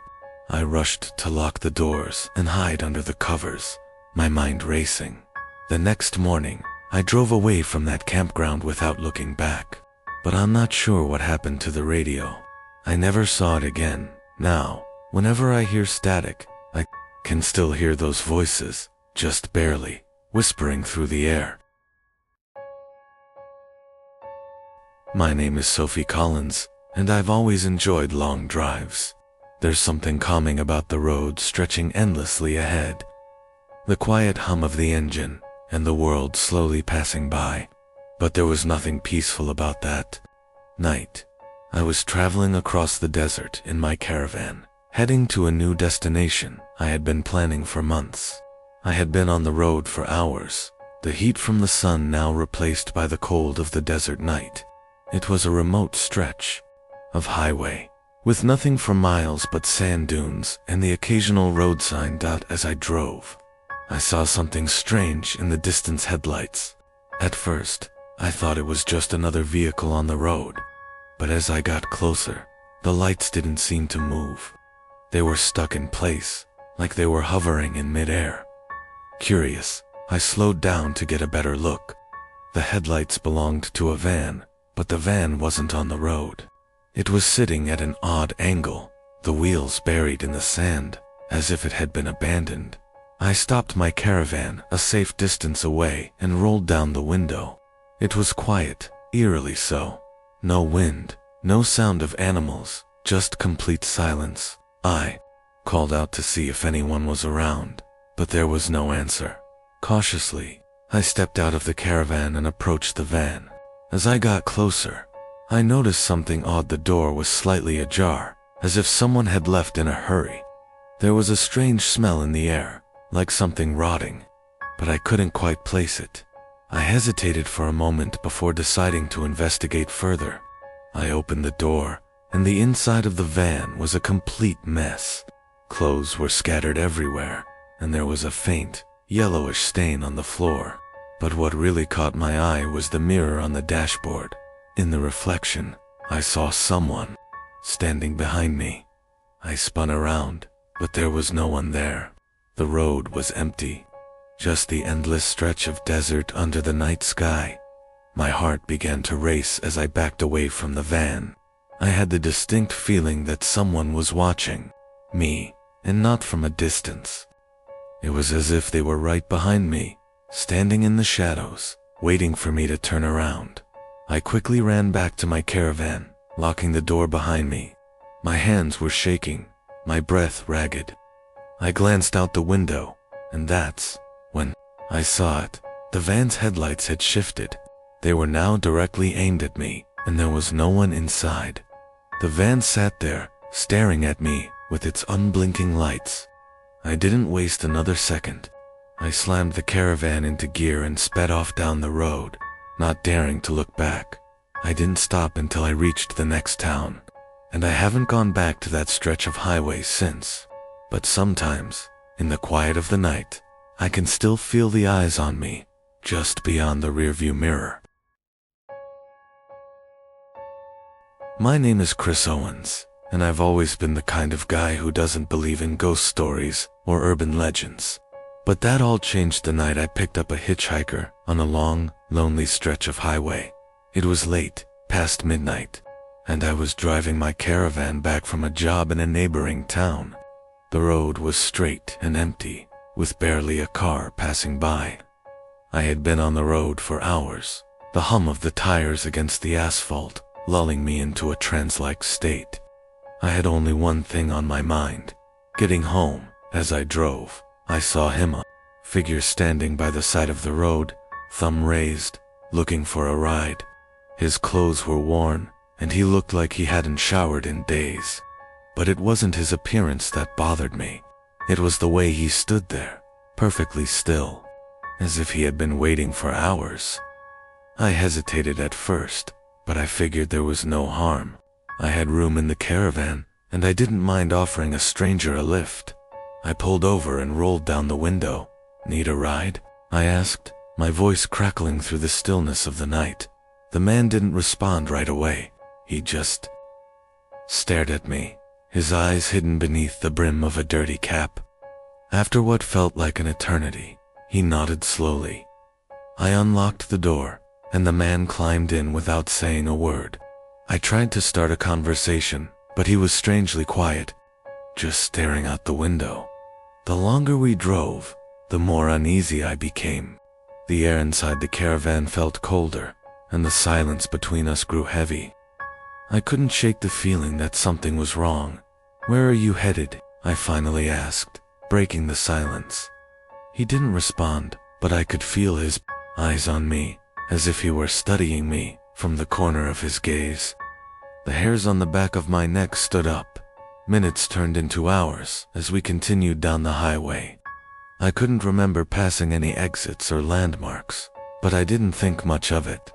I rushed to lock the doors and hide under the covers, my mind racing. The next morning, I drove away from that campground without looking back. But I'm not sure what happened to the radio. I never saw it again. Now, whenever I hear static, I can still hear those voices, just barely, whispering through the air. My name is Sophie Collins, and I've always enjoyed long drives. There's something calming about the road stretching endlessly ahead. The quiet hum of the engine, and the world slowly passing by. But there was nothing peaceful about that night. I was traveling across the desert in my caravan, heading to a new destination I had been planning for months. I had been on the road for hours, the heat from the sun now replaced by the cold of the desert night. It was a remote stretch of highway, with nothing for miles but sand dunes and the occasional road sign. As I drove, I saw something strange in the distance headlights. At first, I thought it was just another vehicle on the road, but as I got closer, the lights didn't seem to move. They were stuck in place, like they were hovering in midair. Curious, I slowed down to get a better look. The headlights belonged to a van, but the van wasn't on the road. It was sitting at an odd angle, the wheels buried in the sand, as if it had been abandoned. I stopped my caravan a safe distance away and rolled down the window. It was quiet, eerily so. No wind, no sound of animals, just complete silence. I called out to see if anyone was around, but there was no answer. Cautiously, I stepped out of the caravan and approached the van. As I got closer, I noticed something odd. The door was slightly ajar, as if someone had left in a hurry. There was a strange smell in the air, like something rotting, but I couldn't quite place it. I hesitated for a moment before deciding to investigate further. I opened the door, and the inside of the van was a complete mess. Clothes were scattered everywhere, and there was a faint, yellowish stain on the floor. But what really caught my eye was the mirror on the dashboard. In the reflection, I saw someone standing behind me. I spun around, but there was no one there. The road was empty, just the endless stretch of desert under the night sky. My heart began to race as I backed away from the van. I had the distinct feeling that someone was watching me, and not from a distance. It was as if they were right behind me, standing in the shadows, waiting for me to turn around. I quickly ran back to my caravan, locking the door behind me. My hands were shaking, my breath ragged. I glanced out the window, and that's when I saw it. The van's headlights had shifted. They were now directly aimed at me, and there was no one inside. The van sat there, staring at me with its unblinking lights. I didn't waste another second. I slammed the caravan into gear and sped off down the road, not daring to look back. I didn't stop until I reached the next town, and I haven't gone back to that stretch of highway since. But sometimes, in the quiet of the night, I can still feel the eyes on me, just beyond the rearview mirror. My name is Chris Owens, and I've always been the kind of guy who doesn't believe in ghost stories or urban legends. But that all changed the night I picked up a hitchhiker on a long, lonely stretch of highway. It was late, past midnight, and I was driving my caravan back from a job in a neighboring town. The road was straight and empty, with barely a car passing by. I had been on the road for hours, the hum of the tires against the asphalt lulling me into a trance-like state. I had only one thing on my mind: getting home. As I drove, I saw him, a figure standing by the side of the road, thumb raised, looking for a ride. His clothes were worn, and he looked like he hadn't showered in days. But it wasn't his appearance that bothered me. It was the way he stood there, perfectly still, as if he had been waiting for hours. I hesitated at first, but I figured there was no harm. I had room in the caravan, and I didn't mind offering a stranger a lift. I pulled over and rolled down the window. "Need a ride?" I asked, my voice crackling through the stillness of the night. The man didn't respond right away. He just stared at me, his eyes hidden beneath the brim of a dirty cap. After what felt like an eternity, he nodded slowly. I unlocked the door, and the man climbed in without saying a word. I tried to start a conversation, but he was strangely quiet, just staring out the window. The longer we drove, the more uneasy I became. The air inside the caravan felt colder, and the silence between us grew heavy. I couldn't shake the feeling that something was wrong. "Where are you headed?" I finally asked, breaking the silence. He didn't respond, but I could feel his eyes on me, as if he were studying me from the corner of his gaze. The hairs on the back of my neck stood up. Minutes turned into hours as we continued down the highway. I couldn't remember passing any exits or landmarks, but I didn't think much of it.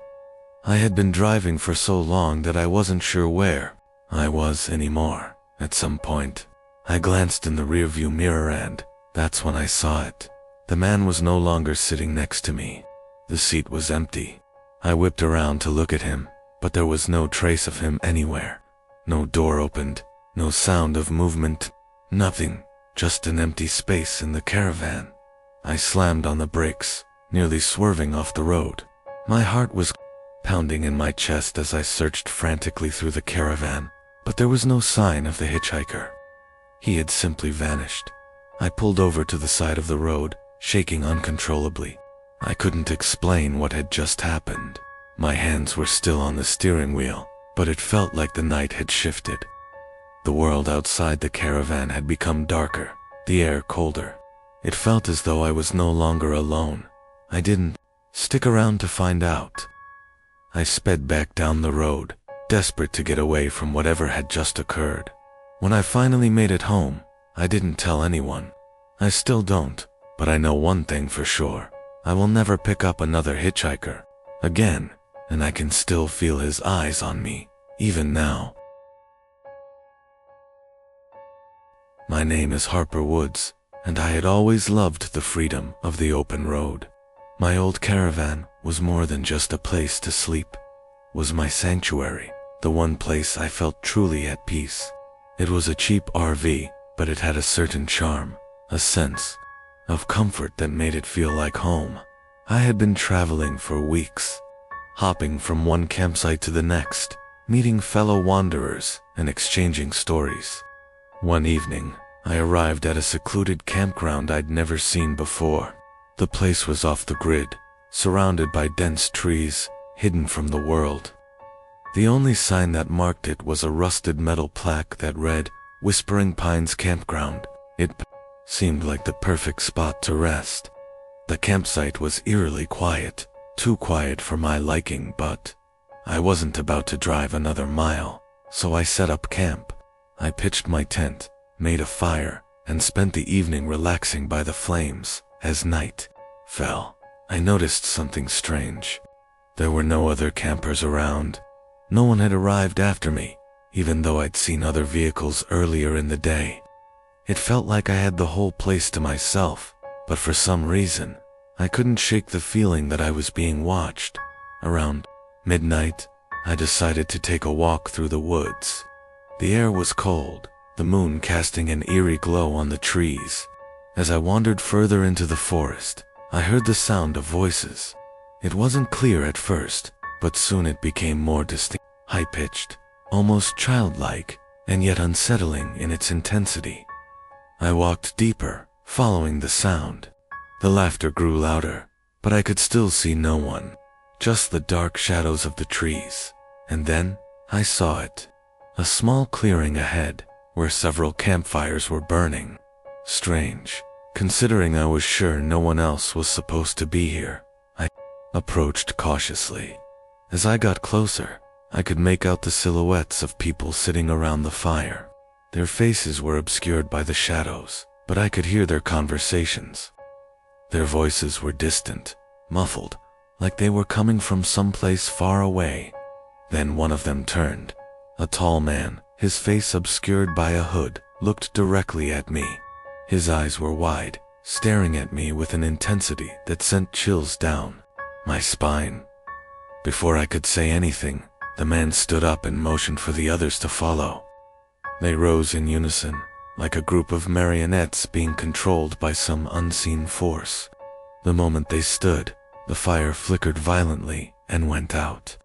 I had been driving for so long that I wasn't sure where I was anymore. At some point, I glanced in the rearview mirror and that's when I saw it. The man was no longer sitting next to me. The seat was empty. I whipped around to look at him, but there was no trace of him anywhere. No door opened, no sound of movement, nothing, just an empty space in the caravan. I slammed on the brakes, nearly swerving off the road. My heart was pounding in my chest as I searched frantically through the caravan, but there was no sign of the hitchhiker. He had simply vanished. I pulled over to the side of the road, shaking uncontrollably. I couldn't explain what had just happened. My hands were still on the steering wheel, but it felt like the night had shifted. The world outside the caravan had become darker, the air colder. It felt as though I was no longer alone. I didn't stick around to find out. I sped back down the road, desperate to get away from whatever had just occurred. When I finally made it home, I didn't tell anyone. I still don't, but I know one thing for sure. I will never pick up another hitchhiker again, and I can still feel his eyes on me, even now. My name is Harper Woods, and I had always loved the freedom of the open road. My old caravan was more than just a place to sleep, was my sanctuary, the one place I felt truly at peace. It was a cheap RV, but it had a certain charm, a sense of comfort that made it feel like home. I had been traveling for weeks, hopping from one campsite to the next, meeting fellow wanderers and exchanging stories. One evening, I arrived at a secluded campground I'd never seen before. The place was off the grid, surrounded by dense trees, hidden from the world. The only sign that marked it was a rusted metal plaque that read, "Whispering Pines Campground." It seemed like the perfect spot to rest. The campsite was eerily quiet, too quiet for my liking, but I wasn't about to drive another mile, so I set up camp. I pitched my tent, made a fire, and spent the evening relaxing by the flames. As night fell, I noticed something strange. There were no other campers around. No one had arrived after me, even though I'd seen other vehicles earlier in the day. It felt like I had the whole place to myself, but for some reason, I couldn't shake the feeling that I was being watched. Around midnight, I decided to take a walk through the woods. The air was cold, the moon casting an eerie glow on the trees. As I wandered further into the forest, I heard the sound of voices. It wasn't clear at first, but soon it became more distinct, high-pitched, almost childlike, and yet unsettling in its intensity. I walked deeper, following the sound. The laughter grew louder, but I could still see no one, just the dark shadows of the trees. And then, I saw it. A small clearing ahead, where several campfires were burning. Strange. Considering I was sure no one else was supposed to be here, I approached cautiously. As I got closer, I could make out the silhouettes of people sitting around the fire. Their faces were obscured by the shadows, but I could hear their conversations. Their voices were distant, muffled, like they were coming from someplace far away. Then one of them turned. A tall man, his face obscured by a hood, looked directly at me. His eyes were wide, staring at me with an intensity that sent chills down my spine. Before I could say anything, the man stood up and motioned for the others to follow. They rose in unison, like a group of marionettes being controlled by some unseen force. The moment they stood, the fire flickered violently and went out,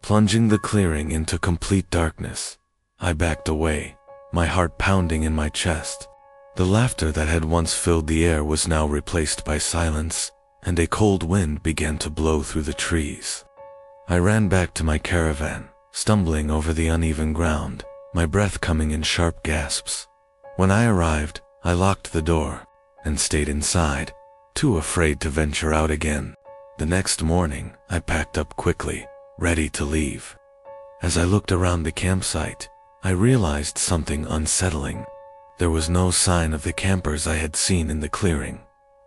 plunging the clearing into complete darkness. I backed away, my heart pounding in my chest. The laughter that had once filled the air was now replaced by silence, and a cold wind began to blow through the trees. I ran back to my caravan, stumbling over the uneven ground, my breath coming in sharp gasps. When I arrived, I locked the door and stayed inside, too afraid to venture out again. The next morning, I packed up quickly, ready to leave. As I looked around the campsite, I realized something unsettling. There was no sign of the campers I had seen in the clearing.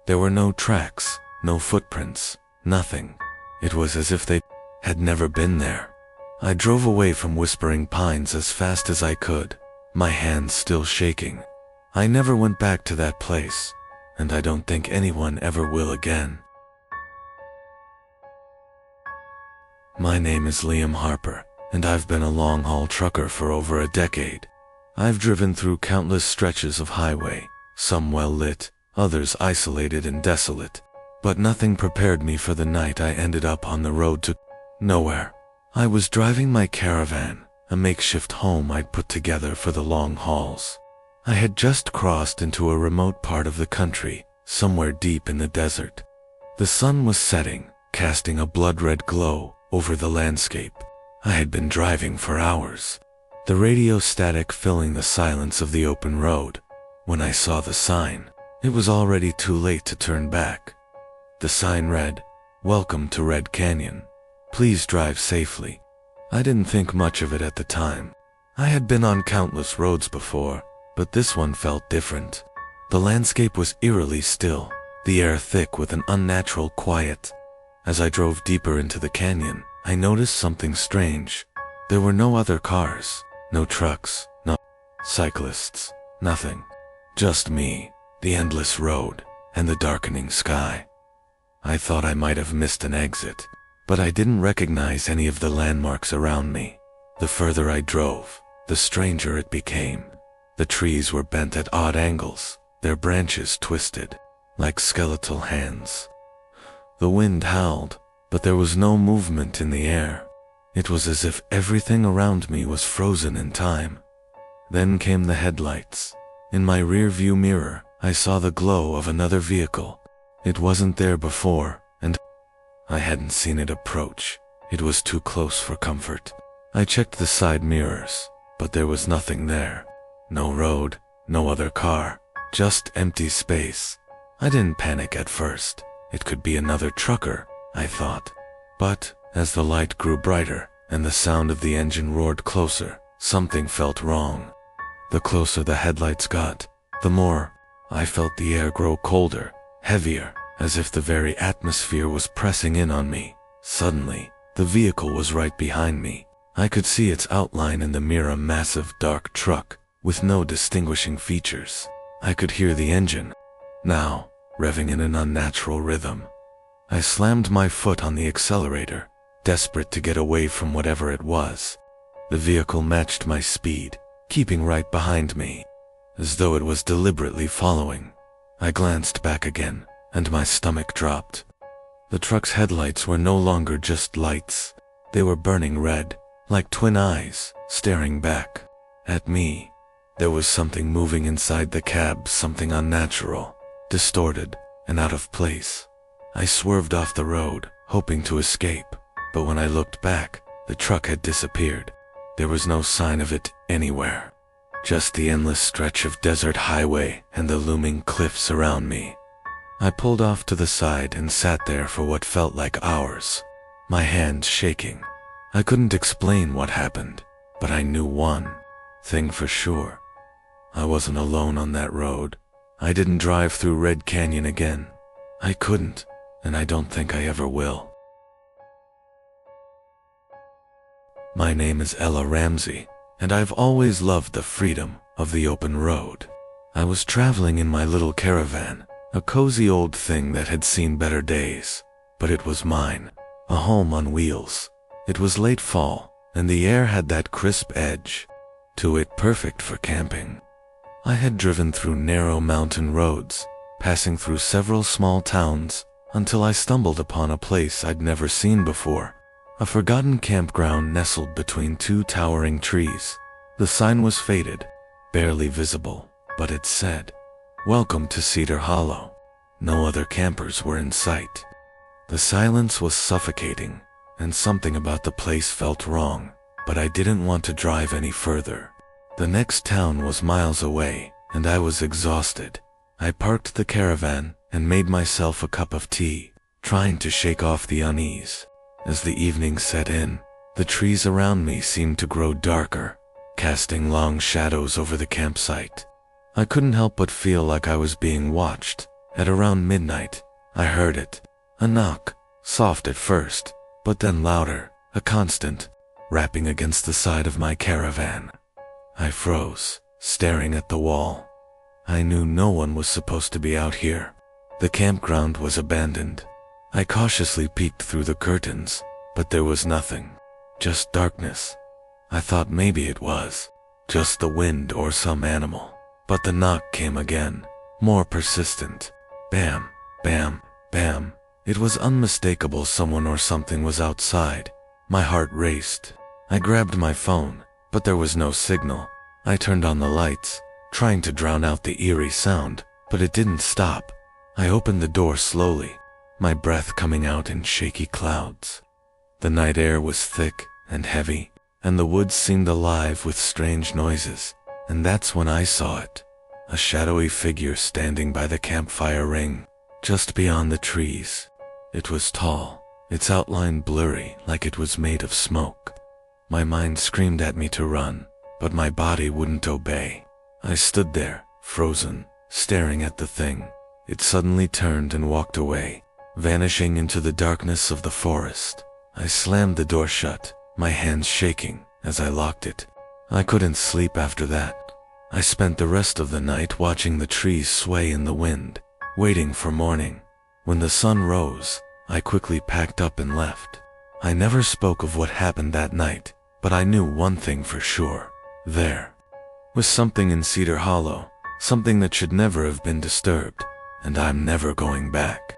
There were no tracks, no footprints, nothing. It was as if they had never been there. I drove away from Whispering Pines as fast as I could, my hands still shaking. I never went back to that place, and I don't think anyone ever will again. My name is Liam Harper, and I've been a long-haul trucker for over a decade. I've driven through countless stretches of highway, some well-lit, others isolated and desolate, but nothing prepared me for the night I ended up on the road to nowhere. I was driving my caravan, a makeshift home I'd put together for the long hauls. I had just crossed into a remote part of the country, somewhere deep in the desert. The sun was setting, casting a blood-red glow over the landscape. I had been driving for hours, the radio static filling the silence of the open road. When I saw the sign, it was already too late to turn back. The sign read, "Welcome to Red Canyon. Please drive safely." I didn't think much of it at the time. I had been on countless roads before, but this one felt different. The landscape was eerily still, the air thick with an unnatural quiet. As I drove deeper into the canyon, I noticed something strange. There were no other cars, no trucks, no cyclists, nothing. Just me, the endless road, and the darkening sky. I thought I might have missed an exit, but I didn't recognize any of the landmarks around me. The further I drove, the stranger it became. The trees were bent at odd angles, their branches twisted, like skeletal hands. The wind howled, but there was no movement in the air. It was as if everything around me was frozen in time. Then came the headlights. In my rear-view mirror, I saw the glow of another vehicle. It wasn't there before, and I hadn't seen it approach. It was too close for comfort. I checked the side mirrors, but there was nothing there. No road, no other car, just empty space. I didn't panic at first. It could be another trucker, I thought. But as the light grew brighter and the sound of the engine roared closer, something felt wrong. The closer the headlights got, the more I felt the air grow colder, heavier, as if the very atmosphere was pressing in on me. Suddenly, the vehicle was right behind me. I could see its outline in the mirror, a massive dark truck with no distinguishing features. I could hear the engine, now, revving in an unnatural rhythm. I slammed my foot on the accelerator, desperate to get away from whatever it was. The vehicle matched my speed, keeping right behind me, as though it was deliberately following. I glanced back again, and my stomach dropped. The truck's headlights were no longer just lights. They were burning red, like twin eyes, staring back at me. There was something moving inside the cab, something unnatural, distorted, and out of place. I swerved off the road, hoping to escape, but when I looked back, the truck had disappeared. There was no sign of it anywhere. just the endless stretch of desert highway and the looming cliffs around me. I pulled off to the side and sat there for what felt like hours, my hands shaking. I couldn't explain what happened, but I knew one thing for sure. I wasn't alone on that road. I didn't drive through Red Canyon again. I couldn't, and I don't think I ever will. My name is Ella Ramsey, and I've always loved the freedom of the open road. I was traveling in my little caravan, a cozy old thing that had seen better days, but it was mine, a home on wheels. It was late fall, and the air had that crisp edge to it, perfect for camping. I had driven through narrow mountain roads, passing through several small towns, until I stumbled upon a place I'd never seen before, a forgotten campground nestled between two towering trees. The sign was faded, barely visible, but it said, "Welcome to Cedar Hollow." No other campers were in sight. The silence was suffocating, and something about the place felt wrong, but I didn't want to drive any further. The next town was miles away, and I was exhausted. I parked the caravan and made myself a cup of tea, trying to shake off the unease. As the evening set in, the trees around me seemed to grow darker, casting long shadows over the campsite. I couldn't help but feel like I was being watched. At around midnight, I heard it. A knock, soft at first, but then louder, a constant, rapping against the side of my caravan. I froze, staring at the wall. I knew no one was supposed to be out here. The campground was abandoned. I cautiously peeked through the curtains, but there was nothing, just darkness. I thought maybe it was just the wind or some animal. But the knock came again, more persistent. Bam, bam, bam. It was unmistakable. Someone or something was outside. My heart raced. I grabbed my phone, but there was no signal. I turned on the lights, trying to drown out the eerie sound, but it didn't stop. I opened the door slowly, my breath coming out in shaky clouds. The night air was thick and heavy, and the woods seemed alive with strange noises. And that's when I saw it. A shadowy figure standing by the campfire ring, just beyond the trees. It was tall, its outline blurry like it was made of smoke. My mind screamed at me to run, but my body wouldn't obey. I stood there, frozen, staring at the thing. It suddenly turned and walked away, vanishing into the darkness of the forest. I slammed the door shut, my hands shaking as I locked it. I couldn't sleep after that. I spent the rest of the night watching the trees sway in the wind, waiting for morning. When the sun rose, I quickly packed up and left. I never spoke of what happened that night, but I knew one thing for sure. There was something in Cedar Hollow, something that should never have been disturbed, and I'm never going back.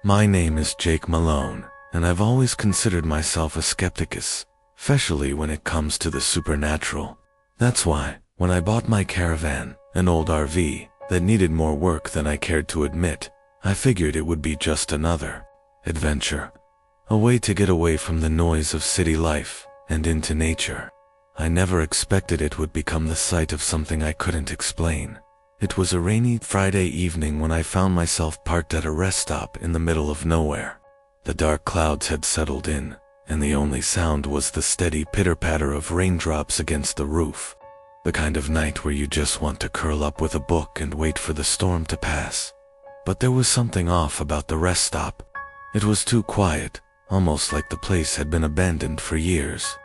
My name is Jake Malone, and I've always considered myself a skepticus, especially when it comes to the supernatural. That's why, when I bought my caravan, an old RV that needed more work than I cared to admit, I figured it would be just another adventure, a way to get away from the noise of city life and into nature. I never expected it would become the site of something I couldn't explain. It was a rainy Friday evening when I found myself parked at a rest stop in the middle of nowhere. The dark clouds had settled in, and the only sound was the steady pitter-patter of raindrops against the roof. The kind of night where you just want to curl up with a book and wait for the storm to pass. But there was something off about the rest stop. It was too quiet, almost like the place had been abandoned for years.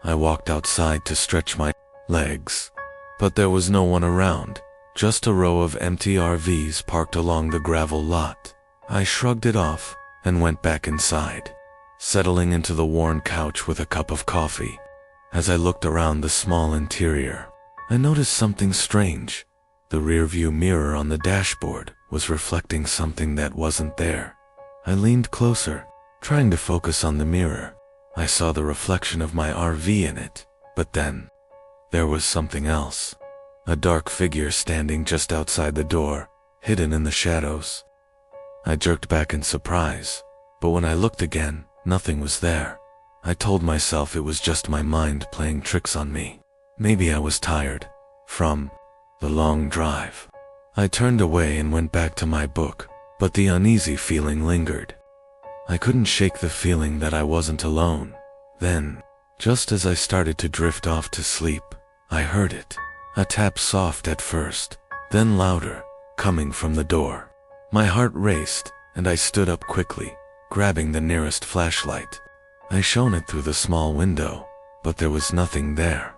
I walked outside to stretch my legs, but there was no one around, just a row of empty RVs parked along the gravel lot. I shrugged it off and went back inside, settling into the worn couch with a cup of coffee. As I looked around the small interior, I noticed something strange. The rearview mirror on the dashboard was reflecting something that wasn't there. I leaned closer, trying to focus on the mirror. I saw the reflection of my RV in it, but then there was something else. A dark figure standing just outside the door, hidden in the shadows. I jerked back in surprise, but when I looked again, nothing was there. I told myself it was just my mind playing tricks on me. Maybe I was tired from the long drive. I turned away and went back to my book, but the uneasy feeling lingered. I couldn't shake the feeling that I wasn't alone. Then, just as I started to drift off to sleep, I heard it. A tap, soft at first, then louder, coming from the door. My heart raced, and I stood up quickly, grabbing the nearest flashlight. I shone it through the small window, but there was nothing there.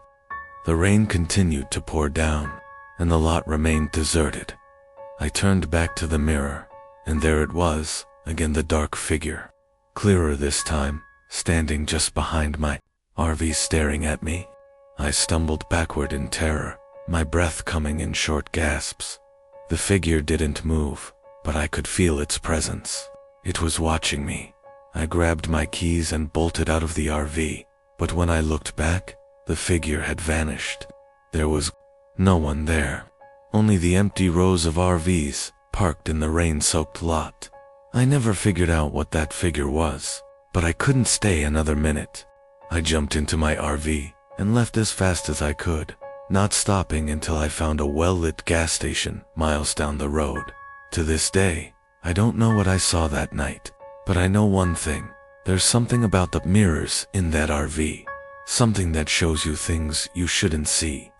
The rain continued to pour down, and the lot remained deserted. I turned back to the mirror, and there it was, again, the dark figure. Clearer this time, standing just behind my RV, staring at me. I stumbled backward in terror, my breath coming in short gasps. The figure didn't move, but I could feel its presence. It was watching me. I grabbed my keys and bolted out of the RV, but when I looked back, the figure had vanished. There was no one there, only the empty rows of RVs parked in the rain-soaked lot. I never figured out what that figure was, but I couldn't stay another minute. I jumped into my RV and left as fast as I could, not stopping until I found a well-lit gas station miles down the road. To this day, I don't know what I saw that night, but I know one thing. There's something about the mirrors in that RV. Something that shows you things you shouldn't see.